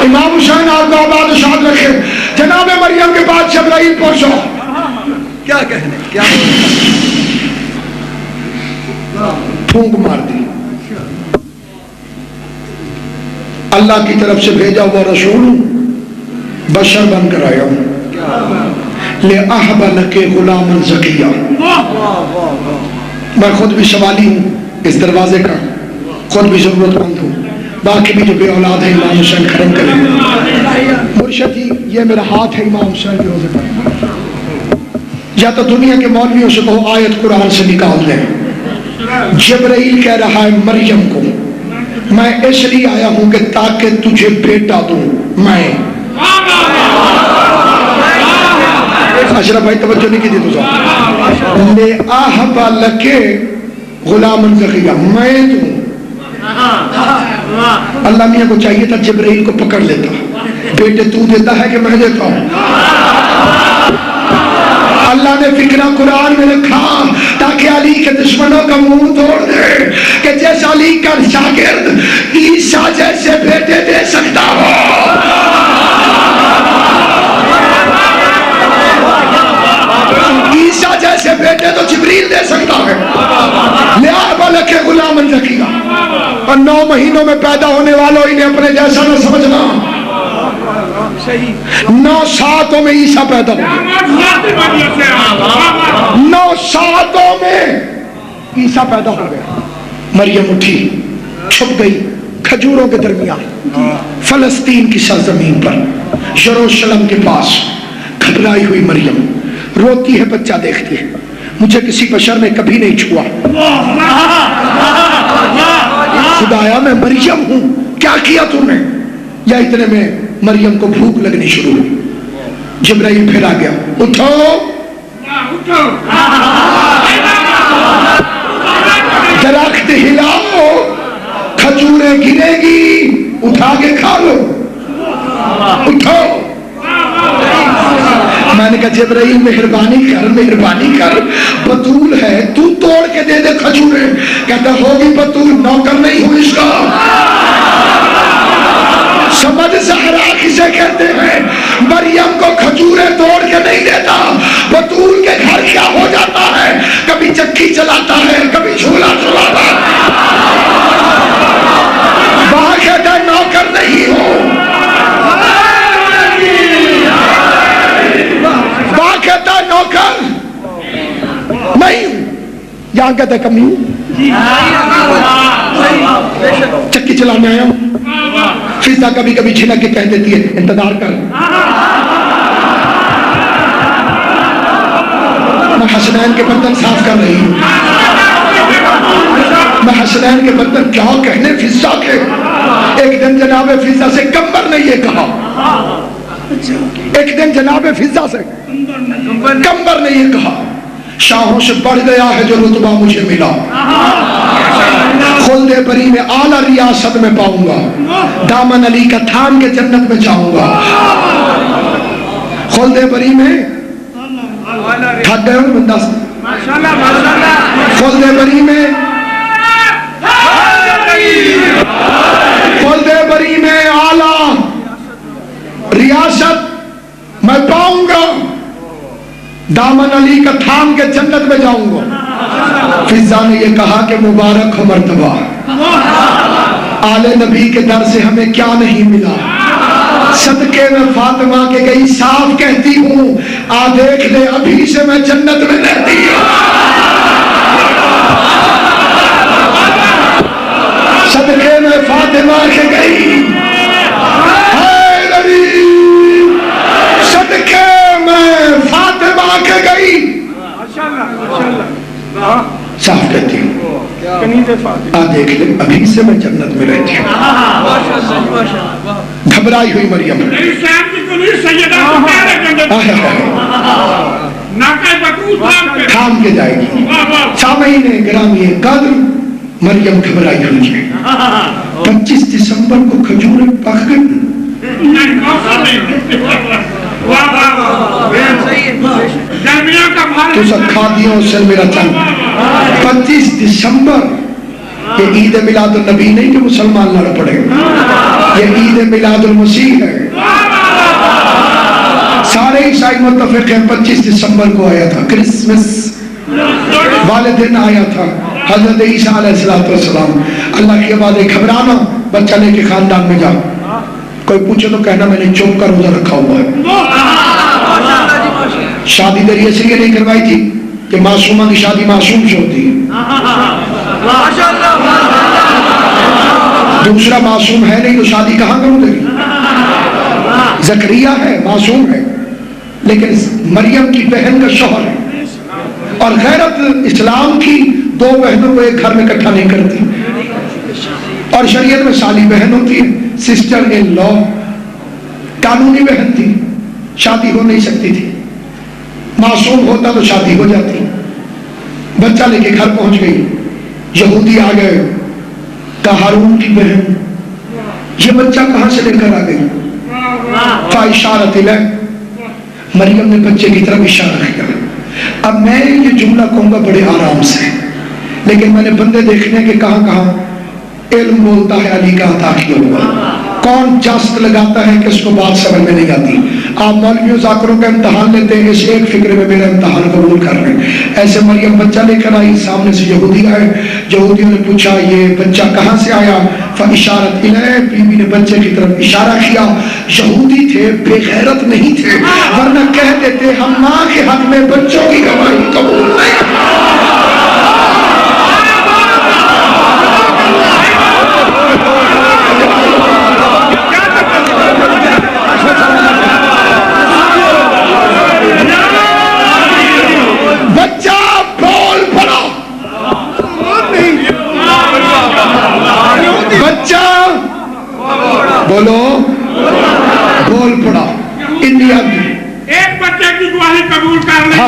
امام حسین آپ کو آباد شاد رکھے. جناب مریم کے بعد جبرائیل پہنچو. کیا کہنے, کیا پھونک مار دی. اللہ کی طرف سے بھیجا ہوا رسول بشر بن کر آیا ہوں. لِأَحْبَ لَكَ غُلَامًا زَكِيًّا. میں خود بھی سوالی ہوں اس دروازے کا, خود بھی ضرورت مند ہوں. باقی بھی جو بے اولاد ہے امام حسین کرم کریں. مرشد جی یہ میرا ہاتھ ہے امام حسین کے روزے پر. یا تو دنیا کے مولویوں سے کہو آیت قرآن سے نکال دیں. جبرائیل کہہ رہا ہے مریم کو, میں اس لیے آیا ہوں کہ تاکہ تجھے بیٹا دوں. میں اشرف بھائی توجہ نہیں کی تھی تو لے آہبا لکے غلام زکیہ, میں دوں. اللہ میاں کو چاہیے تھا جبرائیل کو پکڑ لیتا, بیٹے تو دیتا ہے کہ میں دیتا ہوں. اللہ نے فکرہ قرآن میں رکھا تاکہ علی کے دشمنوں کا منہ توڑ دے کہ جیسا علی کا شاگرد عیسیٰ جیسے بیٹے دے سکتا ہو, عیسیٰ جیسے بیٹے تو جبریل دے سکتا ہے. لِأَحْبَ لَكَ غُلَامًا زَكِيًّا. اور 9 مہینوں میں پیدا ہونے والوں انہیں اپنے جیسا نہ سمجھنا. 9 ساعتوں میں عیسیٰ پیدا ہو, 9 ساعتوں میں عیسیٰ پیدا ہو گیا. مریم اٹھی, چھپ گئی کھجوروں کے درمیان فلسطین کی سرزمین پر, یروشلم کے پاس. گھبرائی ہوئی مریم روتی ہے, بچہ دیکھتی ہے. مجھے کسی بشر نے کبھی نہیں چھوا. خدایا میں مریم ہوں, کیا کیا تم نے؟ یا اتنے میں مریم کو بھوک لگنی شروع ہوئی. جبرائیل پھر آ گیا, اٹھو درخت ہلاؤ, کھجوریں گرے گی, اٹھا کے کھا لو. اٹھو. میں نے کہا جبرائیل مہربانی کر, بطول ہے تو توڑ کے دے دے کھجوریں. کہتا ہوگی بطول, نوکر نہیں ہوں اس کا. سمجھ زہرا کسے کہتے ہیں؟ مریم کو کھجوریں توڑ کے نہیں دیتا. بطول کے گھر کیا ہو جاتا ہے, کبھی چکی چلاتا ہے, کبھی جھولا چلاتا ہے. وہاں کہتا ہے نوکر نہیں ہوں. وہاں کہتا ہے نوکر نہیں ہوں, یہاں کہتا ہے کمی ہوں. چکی چلانے آیا ہوں. فضا کبھی کبھی جھنک کے کہہ دیتی ہے انتظار کر. میں حسنین کے برتن صاف کر رہی ہوں. میں حسنین کے برتن کیا کہنے فضا کے. ایک دن جناب فضا سے کمبر نے یہ کہا, ایک دن جناب فضا سے کمبر نے یہ کہا شاہوں سے بڑھ گیا ہے جو رتبہ مجھے ملا، خلد بری میں اعلیٰ ریاست میں پاؤں گا، دامن علی کا تھام کے جنت میں جاؤں گا۔ خلد بری میں تھک گئے ہو بندہ خلد بری میں خلد بری میں اعلیٰ ریاست میں پاؤں گا، دامن علی کا تھام کے جنت میں جاؤں گا۔ فضا نے یہ کہا کہ مبارک ہو مرتبہ، آل نبی کے در سے ہمیں کیا نہیں ملا، صدقے میں فاطمہ کے گئی صاف کہتی ہوں آ دیکھ لے ابھی سے میں جنت میں رہتی ہوں۔ صدقے میں فاطمہ کے گئی، اے نبی صدقے میں فاطمہ کے گئی، صاف کہتی ہوں آ دیکھ لے ابھی سے میں جنت میں رہتی ہوں۔ گھبرائی ہوئی مریم تھام کے جائے گی۔ سامعین گرامی قدر، مریم گھبرائی ہوئی ہے۔ 25 دسمبر کو کھجوریں پک گئی، تو سب کھا دیا اس سے میرا چند۔ 25 دسمبر یہ عید میلاد النبی نہیں کہ مسلمان لڑ پڑے، یہ عید میلاد المسیح ہے۔ سارے عیسائی متفق ہیں 25 دسمبر کو آیا تھا، کرسمس والے دن آیا تھا حضرت عیسیٰ علیہ السلام۔ اللہ کے بعد گھبرانا، بچہ لے کے خاندان میں جاؤ، کوئی پوچھے تو کہنا میں نے چپ کر روزہ رکھا ہوا ہے۔ شادی دریئے سے یہ نہیں کروائی تھی کہ معصومہ کی شادی معصوم سے ہوتی ہے، دوسرا معصوم ہے نہیں تو شادی کہاں کروں گی؟ زکریا ہے معصوم ہے، لیکن مریم کی بہن کا شوہر ہے، اور غیرت اسلام کی دو بہنوں کو ایک گھر میں اکٹھا نہیں کرتی، اور شریعت میں سالی بہن ہوتی ہے، سسٹر ان لا، قانونی بہن تھی، شادی ہو نہیں سکتی تھی، معصوم ہوتا تو شادی ہو جاتی۔ بچہ لے کے گھر پہنچ گئی، یہودی آ گئے، کہا ہارون کی بہن یہ بچہ کہاں سے لے کر آ گئی؟ فاشارت الیہ، مریم نے بچے کی طرف اشارہ کیا۔ اب میں یہ جملہ کہوں گا بڑے آرام سے، لیکن میں نے بندے دیکھنے کہ کہاں کہاں علم بولتا ہے علی کا عطا کیا ہوا، کون جست لگاتا ہے کہ اس کو بات سمجھ میں نہیں آتی۔ آپ مولویوں ذاکروں کا امتحان لیتے ہیں، اس ایک فکر میں میرا امتحان قبول کر رہے ہیں۔ ایسے مریم بچہ لے کر آئی، سامنے سے یہودی آئے، یہودیوں نے پوچھا یہ بچہ کہاں سے آیا؟ فاشارت الیہ، بیوی نے بچے کی طرف اشارہ کیا۔ یہودی تھے، بے غیرت نہیں تھے، ورنہ کہہ دیتے ہم ماں کے حق میں بچوں کی گواہی قبول نہیں۔ بولو بول پڑا انڈیا میں ایک بچے کی گواہی قبول کر لیں۔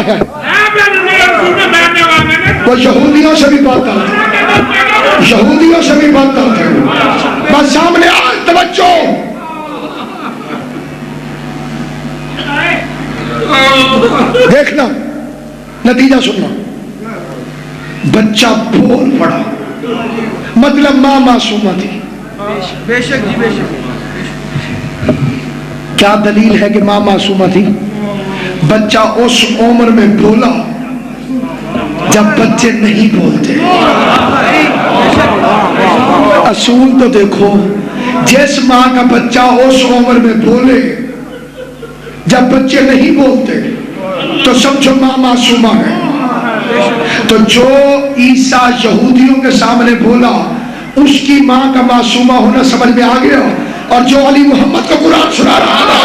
وہ یہودیوں سے بھی بات کرتے، یہودیوں سے بھی بات کرتے، بس سامنے آج توجہ، دیکھنا نتیجہ سننا۔ بچہ بول پڑا، مطلب ماں معصومہ تھی۔ بے شک جی، بے شک۔ کیا دلیل ہے کہ ماں معصومہ تھی؟ بچہ اس عمر میں بولا جب بچے نہیں بولتے۔ اصول تو دیکھو، جس ماں کا بچہ اس عمر میں بولے جب بچے نہیں بولتے تو سمجھو ماں معصومہ ہے۔ تو جو عیسیٰ یہودیوں کے سامنے بولا اس کی ماں کا معصومہ ہونا سمجھ میں آ گیا، اور جو علی محمد کو قرآن سنا رہا تھا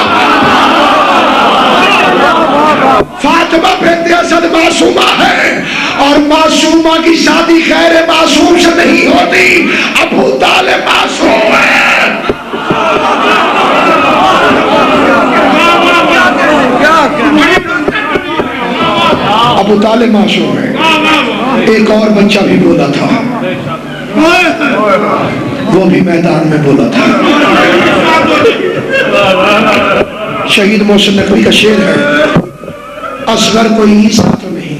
فاطمہ بنت اسد معصومہ ہے، اور معصومہ کی شادی غیر معصوم سے نہیں ہوتی۔ ابو طالب معصوم ہے۔ ابو طالب معصوم ہے. ایک اور بچہ بھی بولا تھا, وہ بھی میدان میں بولا تھا. شہید محسن نقوی کا شعر ہے, اصغر کوئی عیسیٰ تو نہیں,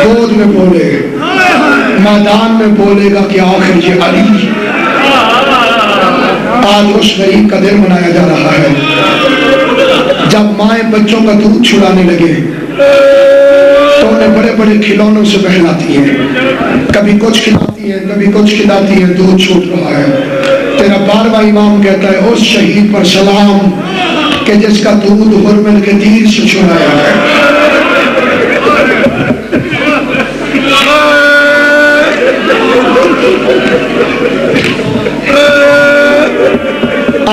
گود میں بولے میدان میں بولے گا کہ آخر یہ علی. آج اس غریب کا دن منایا جا رہا ہے جب مائیں بچوں کا دودھ چھڑانے لگے تو انہیں بڑے بڑے کھلونوں سے بہلاتی ہیں, کبھی کچھ کھلاتی ہیں کبھی کچھ کھلاتی ہیں, دودھ چھوٹ رہا ہے. تیرا 12واں امام کہتا ہے اس شہید پر سلام کہ جس کا دودھ حرمل کے تیر سے چھڑایا ہے.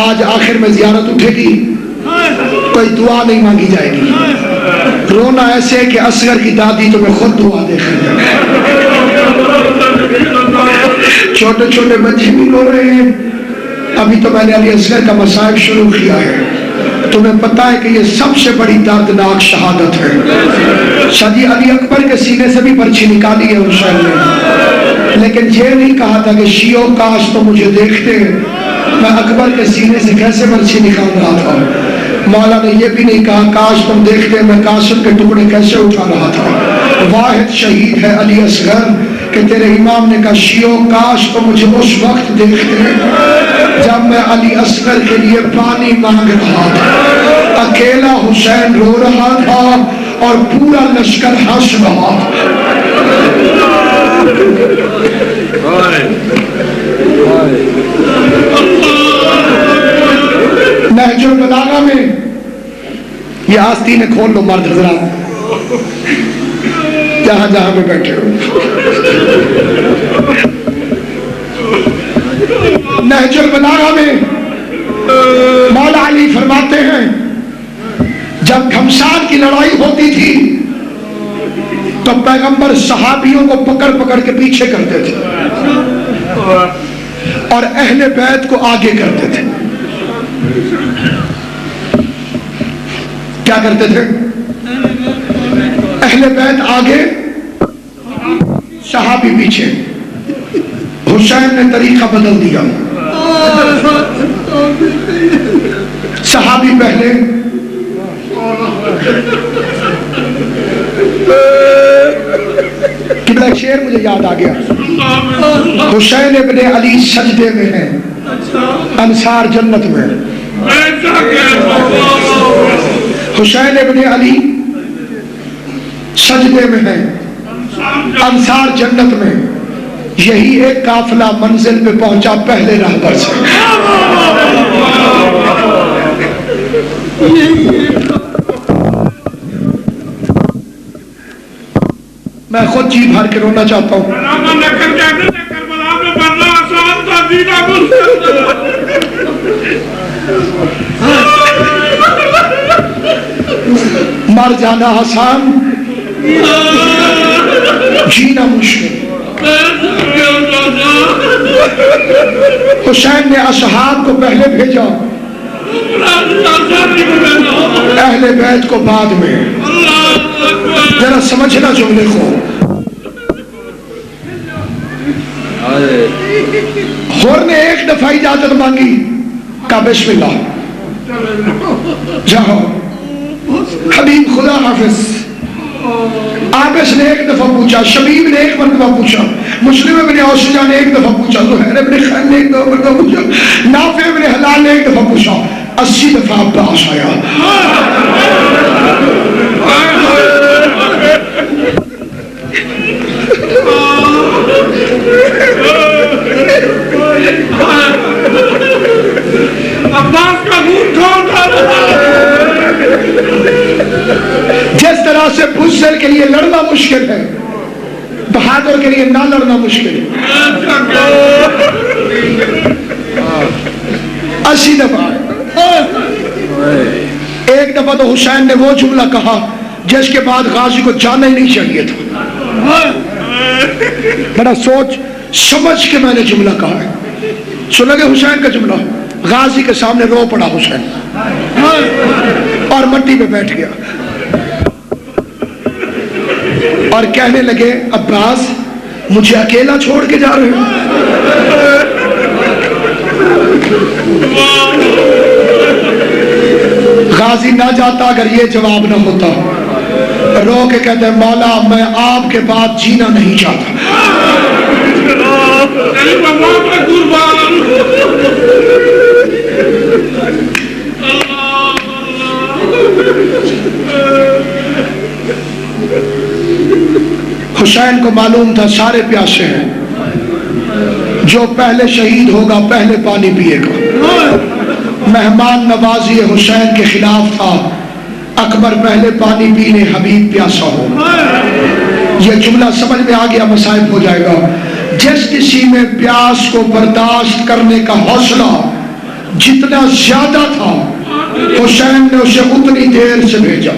آج آخر میں زیارت اٹھے گی, کوئی دعا نہیں مانگی جائے گی. رونا ایسے ہے کہ اصغر کی دادی تمہیں خود دعا دے کر جائے. چھوٹے چھوٹے بچے بھی رو رہے ہیں. ابھی تو میں نے علی اصغر کا مصائب شروع کیا ہے. تمہیں پتا ہے کہ یہ سب سے بڑی دردناک شہادت ہے. شادی علی اکبر کے سینے سے بھی پرچھی نکالی ہے حسین نے, لیکن یہ نہیں کہا تھا کہ شیعوں کاش تو مجھے دیکھتے میں اکبر کے سینے سے کیسے پرچھی نکال رہا تھا. مولا نے یہ بھی نہیں کہا کاش تم دیکھتے میں قاسم کے ٹکڑے کیسے اٹھا رہا تھا. واحد شہید ہے علی اصغر کہ تیرے امام نے کہا شیعوں کاش تو مجھے اس وقت دیکھتے جب میں علی اصغر کے لیے پانی مانگ رہا تھا. اکیلا حسین رو رہا تھا اور پورا لشکر ہنس رہا تھا. نہج البلاغہ میں یہ آستینیں کھول لو مرد حضرات جہاں جہاں میں بیٹھے ہو. نہج البلاغہ میں مولا علی فرماتے ہیں جب گھمسان کی لڑائی ہوتی تھی تو پیغمبر صحابیوں کو پکڑ پکڑ کے پیچھے کرتے تھے اور اہل بیت کو آگے کرتے تھے. کیا کرتے تھے؟ اہل بیت آگے صحابی پیچھے. حسین نے طریقہ بدل دیا, صحابی پہلے کتنا شعر مجھے یاد آ گیا. حسین ابن علی سجدے میں ہیں, انصار جنت میں. حسین ابن علی سجدے میں ہیں, انصار جنت میں. یہی ایک قافلہ منزل پہ پہنچا پہلے راہبر سے. میں خود جی بھر کے رونا چاہتا ہوں. مر جانا آسان, جینا مشکل. حسین نے اصحاب کو پہلے بھیجا, اہل بیت کو بعد میں. ذرا سمجھنا جملے کو. حر نے ایک دفعہ اجازت مانگی, کہا بسم اللہ جاؤ. حبیب خدا حافظ. عابس نے ایک دفعہ پوچھا, شبیب نے ایک مرتبہ پوچھا, مسلم ابن اوسجہ نے ایک دفعہ پوچھا, زہیر ابن خیر نے ایک دفعہ پوچھا, نافع ابن حلال نے ایک دفعہ پوچھا, 80 دفعہ عباس آیا. عباس کا منہ کھول تھا. جس طرح سے بزدل کے لیے لڑنا مشکل ہے, بہادر کے لیے نہ لڑنا مشکل ہے. 80 دفعہ. ایک دفعہ تو حسین نے وہ جملہ کہا جس کے بعد غازی کو جانا ہی نہیں چاہیے تھا. بڑا سوچ سمجھ کے میں نے جملہ کہا ہے. سنو گے حسین کا جملہ؟ غازی کے سامنے رو پڑا حسین اور مٹی پہ بیٹھ گیا. اور کہنے لگے عباس مجھے اکیلا چھوڑ کے جا رہے ہو؟ غازی نہ جاتا اگر یہ جواب نہ ہوتا، رو کے کہتے ہیں مولا میں آپ کے بعد جینا نہیں چاہتا۔ حسین کو معلوم تھا سارے پیاسے ہیں، جو پہلے شہید ہوگا پہلے پانی پیے گا۔ مہمان نوازی حسین کے خلاف تھا، اکبر پہلے پانی پینے حبیب پیاسا ہو۔ یہ جملہ سمجھ میں آ گیا مصائب ہو جائے گا۔ جس کسی میں پیاس کو برداشت کرنے کا حوصلہ جتنا زیادہ تھا، حسین نے اسے اتنی دیر سے بھیجا۔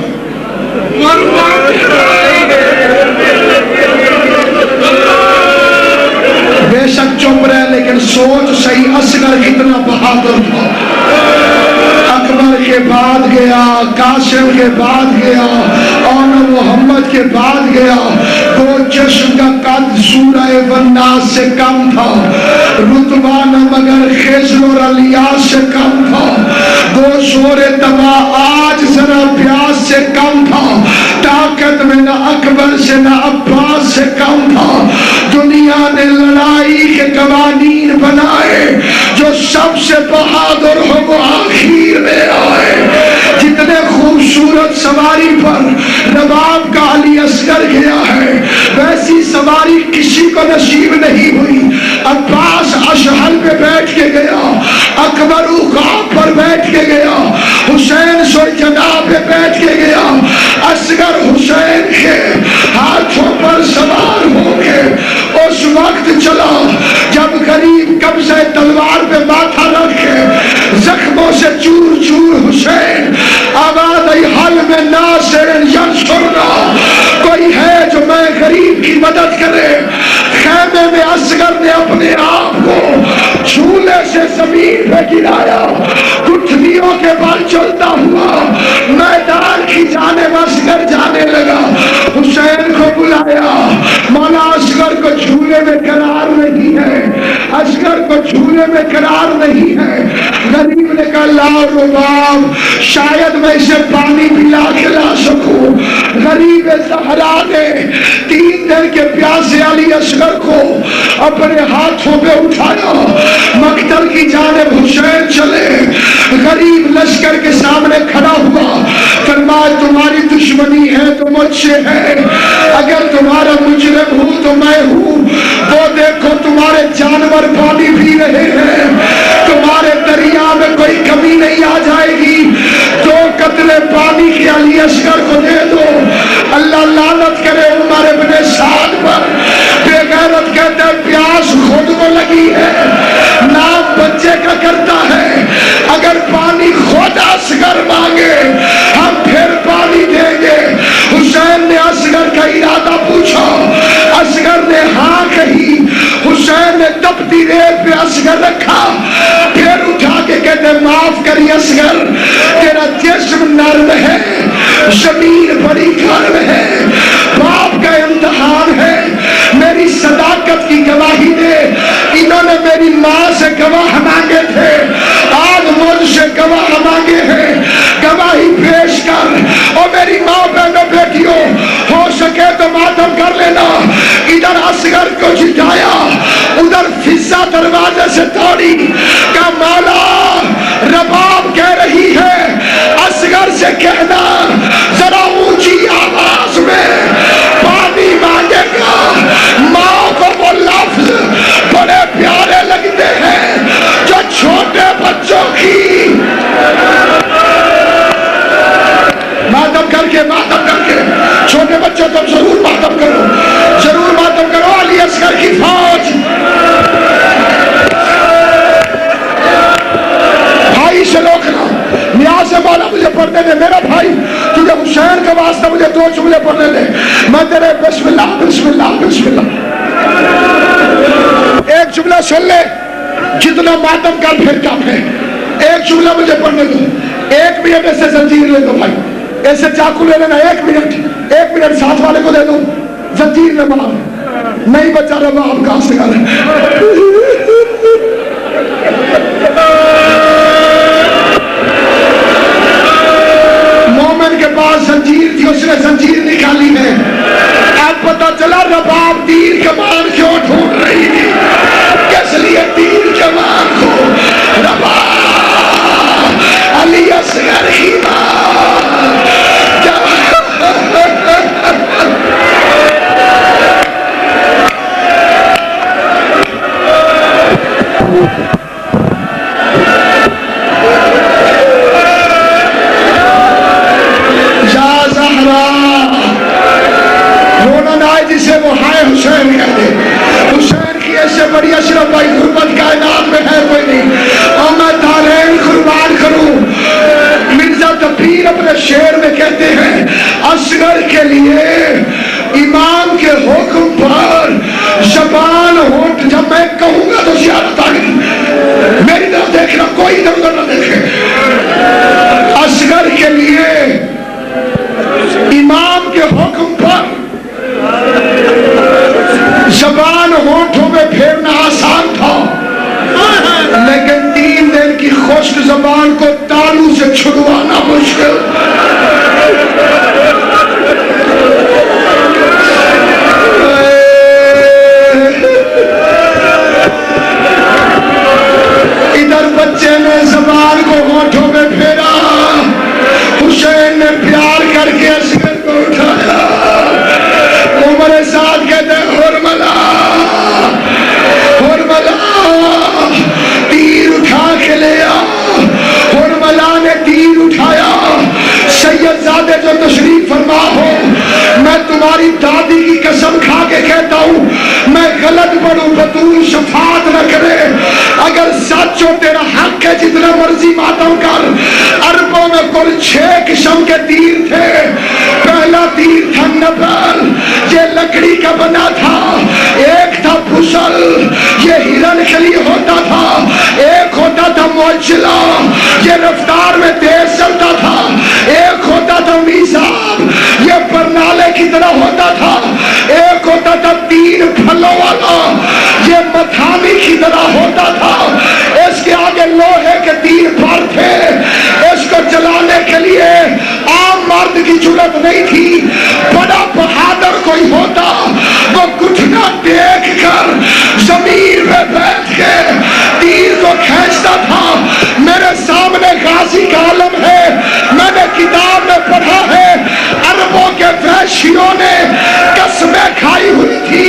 بے شک چپ رہے لیکن سوچ صحیح اصغر کتنا بہادر تھا۔ اکبر کے بعد گیا، قاسم کے بعد گیا، اور محمد کے بعد گیا۔ وہ جشن کا قد سورہ والناس سے کم تھا، رتبہ نہ مگر خضر اور الیاس سے کم تھا۔ وہ زور تباہ آج ذرا پیاس سے کم تھا، طاقت میں نہ اکبر سے نہ عباس سے کم تھا۔ دنیا نے لڑائی کے قوانین بنائے، جو سب سے بہادر ہو وہ آخر میں آئے۔ جتنے خوبصورت سواری پر نواب کا علی اصغر گیا ہے، ویسی سواری کسی کو نصیب نہیں ہوئی۔ عباس اشہل پہ بیٹھ کے گیا، اکبر عقاب پر بیٹھ کے گیا، حسین سرجنا پہ بیٹھ کے گیا، اصغر حسین کے ہاتھوں پر سوار ہو کے اس وقت چلا جب غریب قبضہ تلوار پہ ماتھا رکھ کے زخموں سے چور چور حسین آواز آئی حل میں ناصر ینصرنا، کوئی ہے جو میں غریب کی مدد کرے۔ خیمے میں اصغر نے اپنے آپ کو جھولے سے زمین پہ گرایا، گٹھلیوں کے بل چلتا ہوا میدان کی جانب اصغر جانے لگا۔ حسین کو بلایا، مولا اصغر کو جھولے میں قرار نہیں ہے، اصغر کو جھولے میں قرار نہیں ہے۔ غریب نے کہا لاؤ رباب، شاید میں اسے پانی پلا کے لا سکوں۔ غریب زہرا نے 3 دن کے پیاسے علی اصغر کو اپنے ہاتھوں پہ اٹھایا، مقتل کی جانب حسین چلے۔ غریب لشکر کے سامنے کھڑا ہوا، فرمایا تمہاری دشمنی ہے تو مجھ سے ہے، اگر تمہارا مجرم ہوں تو میں ہوں۔ وہ دیکھو تمہارے جانور پانی پی رہے ہیں، تمہارے دریا میں کوئی کمی نہیں آ جائے گی، 2 قطرے پانی کے علی اصغر کو دے دو۔ اللہ لعنت کرے عمر ابن سعد پر، بے غیرت کہتے ہیں پیاس خود کو لگی ہے، نام بچے کا کرتا ہے۔ اگر پانی خود اصغر مانگے ہم پھر پانی دیں گے۔ حسین نے اصغر کا ارادہ پوچھا، اصغر نے ہاں کہی۔ حسین نے تپتی ریت پہ اصغر رکھا، پھر اٹھا کے کہتے معاف کری اصغر، تیرا جسم نرم ہے، زمین بڑی گرم ہے، باپ کا امتحان ہے، میری صداقت کی گواہی دے۔ انہوں نے میری ماں سے گواہ مانگے تھے، آج مجھ سے گواہ مانگے ہیں، گواہی پیش کر۔ اور میری ماں بہنوں بیٹیوں، ہو سکے تو ماتم کر لینا۔ ادھر اصغر کو جھٹایا، ادھر فضا دروازے سے توڑی، کہ مولا رباب کہہ رہی ہے اصغر سے کہنا ذرا اونچی آواز میں پانی مانگے گا۔ ماں کو وہ لفظ بڑے پیارے لگتے ہیں جو چھوٹے بچوں کی ماتم کر کے چھوٹے بچوں تم ضرور ماتم کرو، ضرور ماتم کرو۔ علی اصغر کی فوج بھائی سے روکنا، نیاز سے مولا مجھے پڑھنے دے، میرا بھائی تجھے حسین کا واسطہ مجھے 2 جملے پڑھنے دے، میں تیرے بسم اللہ بسم اللہ بسم اللہ۔ ایک جملہ سن لے، جتنا ماتم کر پھر کم ہے۔ ایک جملہ مجھے پڑھنے دو، 1 منٹ ایسے زنجیر لے دو بھائی، ایسے چاقو لے لینا، 1 منٹ ساتھ والے کو دے دو، زنجیر نے مار نہیں بچا رباب کا اصغر. مومن کے پاس زنجیر تھی, اس نے زنجیر نکالی ہے. اب پتہ چلا رباب تیر کمان کیوں ڈھونڈ رہی تھی, کس لیے تیر کمان کو رباب علی اصغر کی جسے وہ ہائے حسین کہتے. حسین کی ایسے بڑی اشرف بھائی غربت کائنات میں ہے کوئی نہیں, اور میں دارین قربان کروں. مرزا تقیر اپنے شعر میں کہتے ہیں اصغر کے لیے امام کے حکم پر زبان ہونٹ, جب میں کہوں گا تو زیادت آ گئی, میری طرف دیکھنا, کوئی ادھر ادھر نہ دیکھے. اصغر کے لیے امام کے حکم پر زبان ہونٹوں میں پھیرنا آسان تھا, لیکن 3 دن کی خشک زبان کو تالو سے چھڑوانا مشکل. ادھر بچے نے زبان کو ہونٹوں میں پھیرا, حسین نے پیار کر کے اصغر کو اٹھایا. عمر ساتھ کہتے ہیں حرملا تیر اٹھا کے لیا. حرملا نے تیر اٹھایا. سید زادے جو تشریف فرما ہو, میں تمہاری دادی کی قسم کھا کے کہتا ہوں میں غلط پڑھوں, بطول شفاعت نہ کرے. اگر سچ ہو تیرا حق ہے جتنا مرضی ماتم کر. عربوں میں کل 6 قسم کے تیر تھے. پہلا تیر تھا نبل, یہ لکڑی کا بنا تھا. ایک تھا بھسل, یہ ہرن کے لیے ہوتا تھا. ایک ہوتا تھا موچلا, یہ رفتار میں تیز چلتا تھا. ایک ہوتا تھا میزاب, یہ برنالے کی طرح ہوتا تھا. ایک ہوتا تھا 3 پھلوں والا, یہ متھامی کی طرح ہوتا تھا. اس کے آگے لوہے کے 3 پر تھے. اس کو چلانے کے لیے عام مرد کی جرت نہیں تھی. بڑا بہادر کوئی ہوتا وہ گھٹنا دیکھ کر زمین پہ بیٹھ کے تیر کو کھینچتا تھا. میرے سامنے غازی کا عالم ہے, میں نے کتاب میں پڑھا ہے عربوں کے وحشیوں نے قسمیں کھائی ہوئی تھی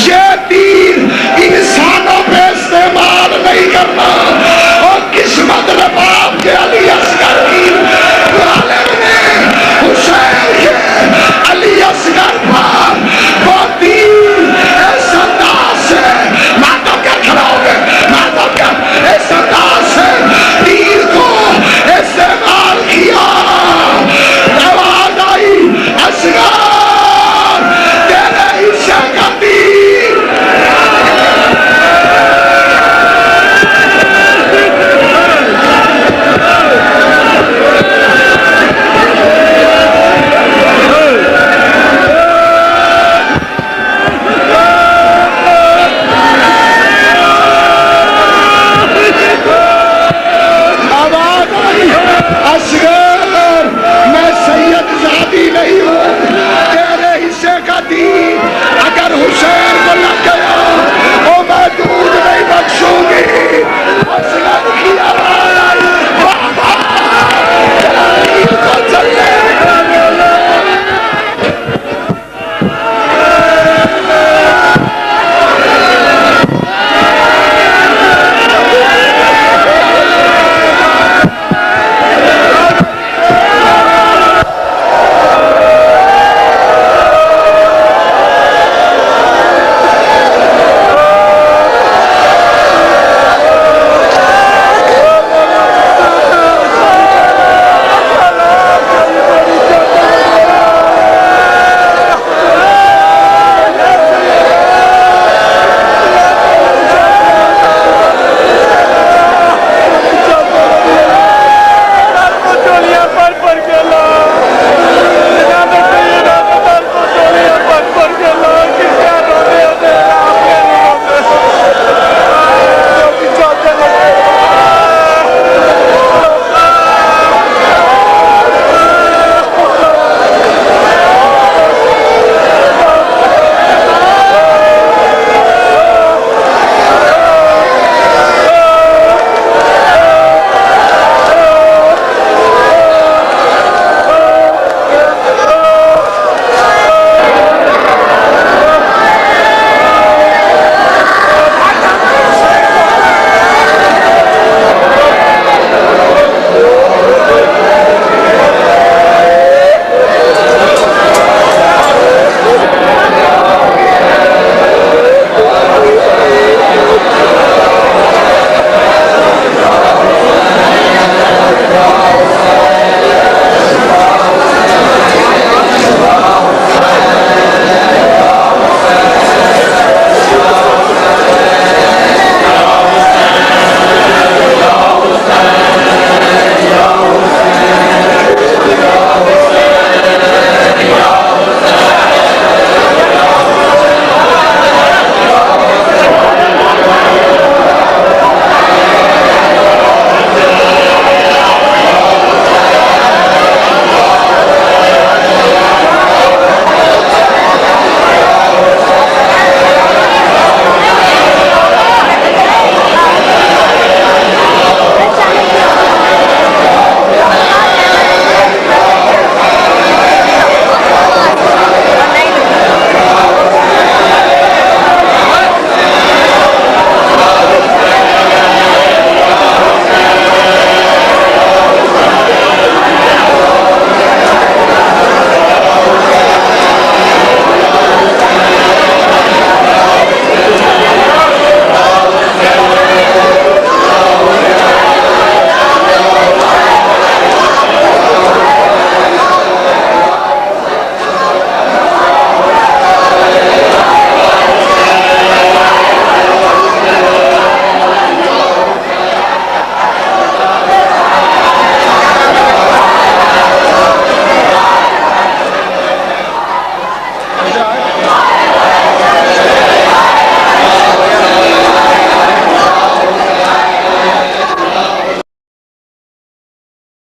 یہ تیر انسانوں پہ استعمال نہیں کرنا. اور قسمت